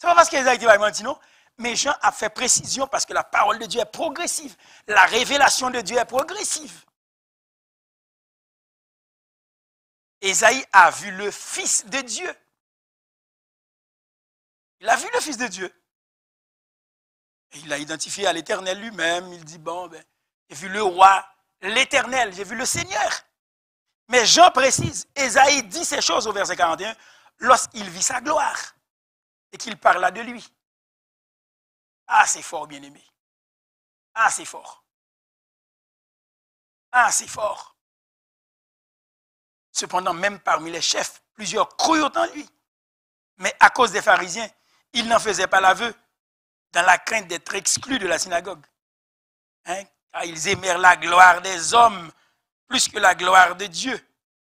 Ce n'est pas parce qu'Ésaïe va mentir, non? Mais Jean a fait précision parce que la parole de Dieu est progressive. La révélation de Dieu est progressive. Ésaïe a vu le Fils de Dieu. Il a vu le Fils de Dieu. Et il l'a identifié à l'Éternel lui-même. Il dit, bon, ben, j'ai vu le roi, l'Éternel, j'ai vu le Seigneur. Mais Jean précise, Ésaïe dit ces choses au verset 41, lorsqu'il vit sa gloire et qu'il parla de lui. Ah, c'est fort, bien-aimé. Ah, c'est fort. Ah, c'est fort. Cependant, même parmi les chefs, plusieurs crurent en lui. Mais à cause des pharisiens, ils n'en faisaient pas l'aveu, dans la crainte d'être exclus de la synagogue. Hein? Car ils aimèrent la gloire des hommes plus que la gloire de Dieu.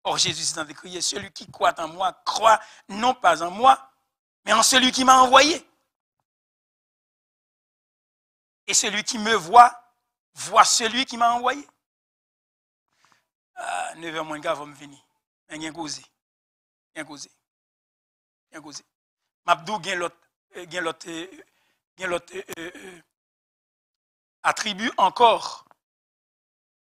Or Jésus s'est écrié, celui qui croit en moi, croit non pas en moi, mais en celui qui m'a envoyé. Et celui qui me voit, voit celui qui m'a envoyé. Ah, 9h moins quart va me venir. Il y a un causé. Il y a un causé. Il y a un causé. Mabdou, il y a l'autre attribut encore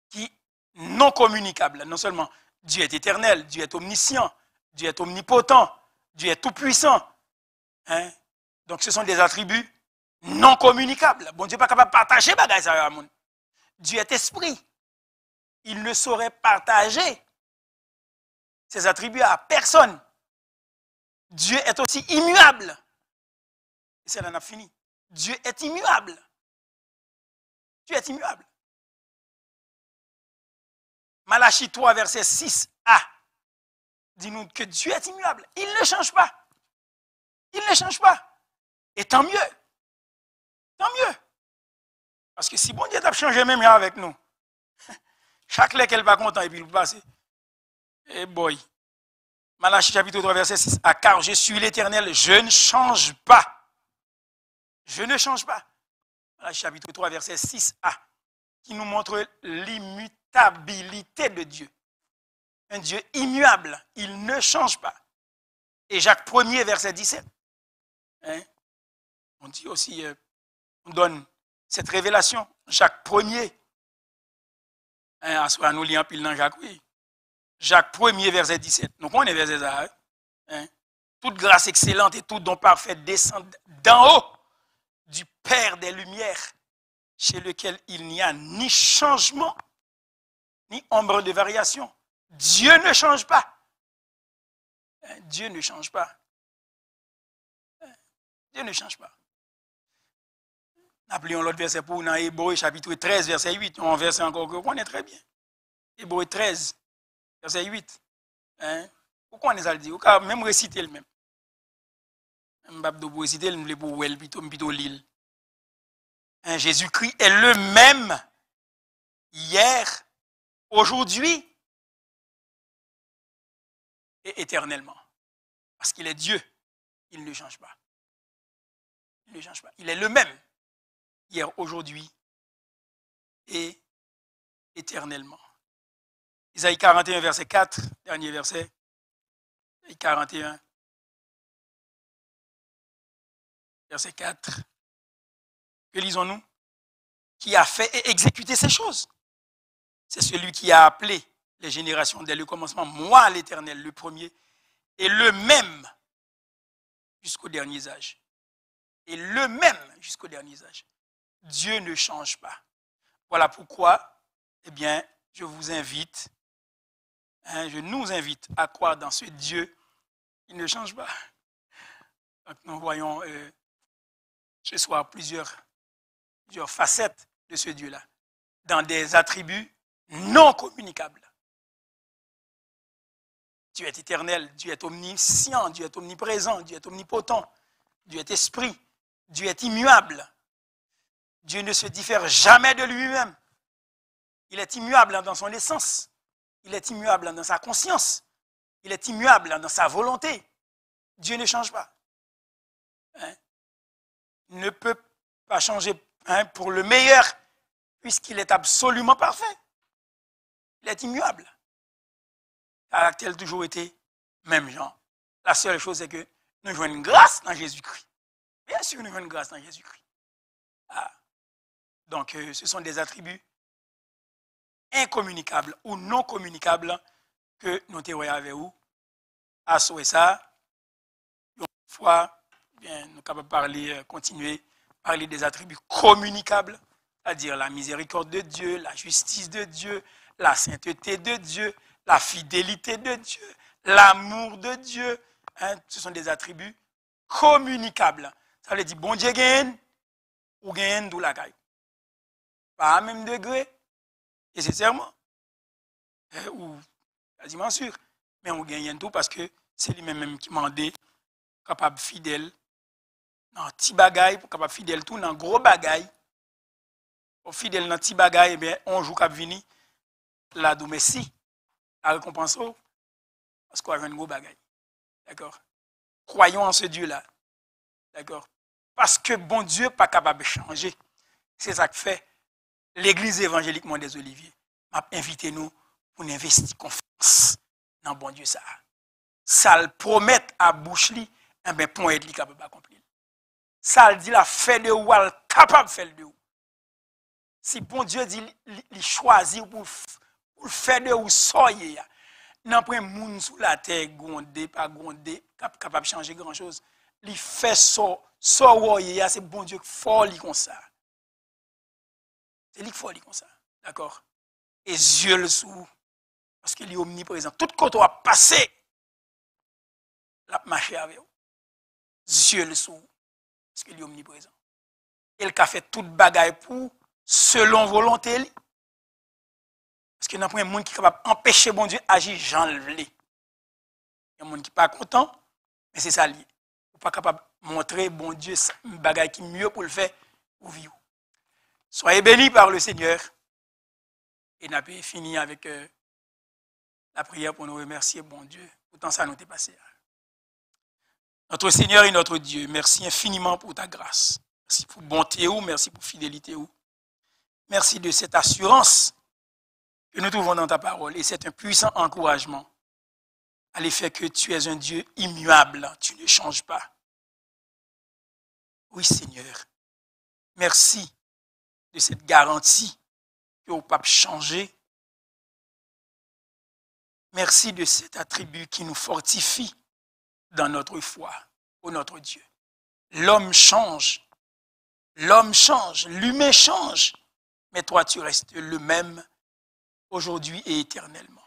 qui non communicable. Non seulement Dieu est éternel, Dieu est omniscient, Dieu est omnipotent, Dieu est tout-puissant. Hein? Donc ce sont des attributs non communicables. Bon Dieu n'est pas capable de partager ça avec le monde. Dieu est esprit. Il ne saurait partager ses attributs à personne. Dieu est aussi immuable. Et c'est là qu'on a fini. Dieu est immuable. Dieu est immuable. Malachie 3, verset 6a, dit-nous que Dieu est immuable. Il ne change pas. Il ne change pas. Et tant mieux. Tant mieux. Parce que si bon Dieu t'a changé même avec nous, chaque fois qu'elle va content et puis il passe. Eh boy. Malachie chapitre 3, verset 6a, car je suis l'Éternel, je ne change pas. Je ne change pas. Malachie chapitre 3, verset 6a, qui nous montre l'immutabilité de Dieu. Un Dieu immuable, il ne change pas. Et Jacques 1er, verset 17. Hein? On dit aussi, on donne cette révélation. Jacques 1er. Hein, à nous lire pile dans Jacques, oui. Jacques 1er, verset 17. Donc on est verset ça. Hein? Toute grâce excellente et tout don parfait descend d'en haut du Père des Lumières, chez lequel il n'y a ni changement, ni ombre de variation. Dieu ne change pas. Dieu ne change pas. Dieu ne change pas. Appelons l'autre verset pour dans Hébreu chapitre 13, verset 8. Un verset encore que vous connaissez très bien. Hébreu 13, verset 8. Hein? Pourquoi on est ça le dit? Vous pouvez même réciter le même. Pour réciter le pour elle plutôt l'île. Hein? Jésus-Christ est le même hier, aujourd'hui et éternellement. Parce qu'il est Dieu, il ne change pas. Il ne change pas. Il est le même hier, aujourd'hui et éternellement. Isaïe 41, verset 4, dernier verset. Isaïe 41, verset 4. Que lisons-nous? Qui a fait et exécuté ces choses. C'est celui qui a appelé les générations dès le commencement, moi l'Éternel, le premier, et le même jusqu'au dernier âge. Et le même jusqu'au dernier âge. Dieu ne change pas. Voilà pourquoi, eh bien, je vous invite, je nous invite à croire dans ce Dieu qui ne change pas. Donc, nous voyons ce soir plusieurs facettes de ce Dieu-là, dans des attributs non communicables. Dieu est éternel, Dieu est omniscient, Dieu est omniprésent, Dieu est omnipotent, Dieu est esprit, Dieu est immuable. Dieu ne se diffère jamais de lui-même. Il est immuable dans son essence. Il est immuable dans sa conscience. Il est immuable dans sa volonté. Dieu ne change pas. Hein? Il ne peut pas changer pour le meilleur puisqu'il est absolument parfait. Il est immuable. Caractère a toujours été même genre. La seule chose, c'est que nous jouons une grâce dans Jésus-Christ. Bien sûr, nous jouons une grâce dans Jésus-Christ. Ah. Donc, ce sont des attributs incommunicables ou non communicables que nous te voyons avec vous. À souhait ça, une fois, bien, nous sommes capables de parler, continuer, parler des attributs communicables, c'est-à-dire la miséricorde de Dieu, la justice de Dieu, la sainteté de Dieu, la fidélité de Dieu, l'amour de Dieu. Hein, ce sont des attributs communicables. Ça veut dire, bon Dieu gagne ou gagne d'où la caille. Pas à même degré, nécessairement, ou quasiment sûr, mais on gagne tout parce que c'est lui-même qui m'a dit, capable fidèle dans petit bagaille, pour capable fidèle tout dans gros bagaille. Pour fidèle dans petit bagaille, eh bien, on joue cap vini, la domestique, la récompense, parce qu'on a un gros bagaille. D'accord? Croyons en ce Dieu-là. D'accord? Parce que bon Dieu n'est pas capable de changer. C'est ça que fait l'Église évangélique des Oliviers. M'a invité nous pour nous investir confiance dans bon Dieu ça. Ça le promet à bouche li, et bien pour être capable d'accomplir. Ça le dit la fait de ou elle capable de faire de ou. Si bon Dieu dit il choisit pour faire de ou soyez, n'a pas un monde sous la terre gondé pas gondé capable de changer grand chose. Il fait ça c'est bon Dieu fort comme ça. C'est lui qui fort comme ça. D'accord? Et yeux le sous parce qu'il est omniprésent. Tout côté a passé la marché avec vous. Yeux le sous parce qu'il est omniprésent. Il a fait toute bagaille pour selon volonté. Parce qu'il y a un monde qui est capable d'empêcher bon Dieu d'agir Jean le voulait. Il y a un monde qui n'est pas content, mais c'est ça lié. Vous pas capable de montrer bon Dieu un bagaille qui est mieux pour le faire pour vivre. Soyez bénis par le Seigneur. Et nous avons fini avec la prière pour nous remercier bon Dieu. Pourtant ça nous est passé. Notre Seigneur et notre Dieu, merci infiniment pour ta grâce. Merci pour bonté ou, merci pour fidélité ou. Merci de cette assurance que nous trouvons dans ta parole. Et c'est un puissant encouragement à l'effet que tu es un Dieu immuable. Tu ne changes pas. Oui, Seigneur. Merci de cette garantie que vous ne pouvez pas changer. Merci de cet attribut qui nous fortifie dans notre foi, ô notre Dieu. L'homme change, l'humain change, mais toi tu restes le même aujourd'hui et éternellement.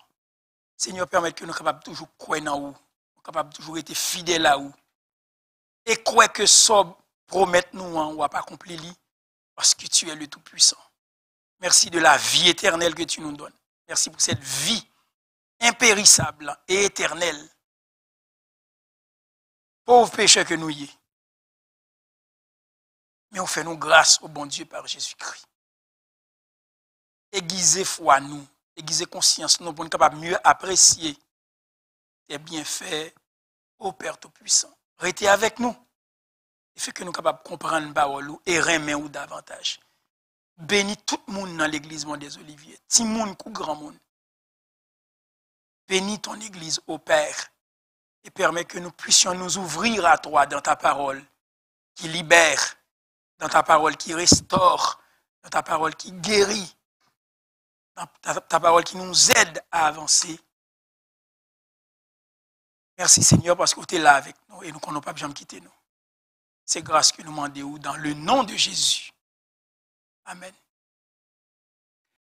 Seigneur, permette que nous soyons capables de toujours croire en vous, capables de toujours être fidèles à vous. Et croire que ça promet nous, on ne va pas accomplir parce que tu es le Tout-Puissant. Merci de la vie éternelle que tu nous donnes. Merci pour cette vie impérissable et éternelle. Pauvre pécheur que nous y est. Mais on fait nous grâce au bon Dieu par Jésus-Christ. Aiguisez foi nous, aiguisez conscience nous pour nous capables mieux apprécier tes bienfaits au Père Tout-Puissant. Restez avec nous. Et fait que nous sommes capables de comprendre la parole et aimer ou davantage. Bénis tout le monde dans l'église des Oliviers. Petit monde ou grand monde. Bénis ton église au Père et permets que nous puissions nous ouvrir à toi dans ta parole qui libère, dans ta parole qui restaure, dans ta parole qui guérit, dans ta parole qui nous aide à avancer. Merci Seigneur parce que tu es là avec nous et nous ne connaissons pas jamais quitter nous. C'est grâce que nous demandons dans le nom de Jésus. Amen.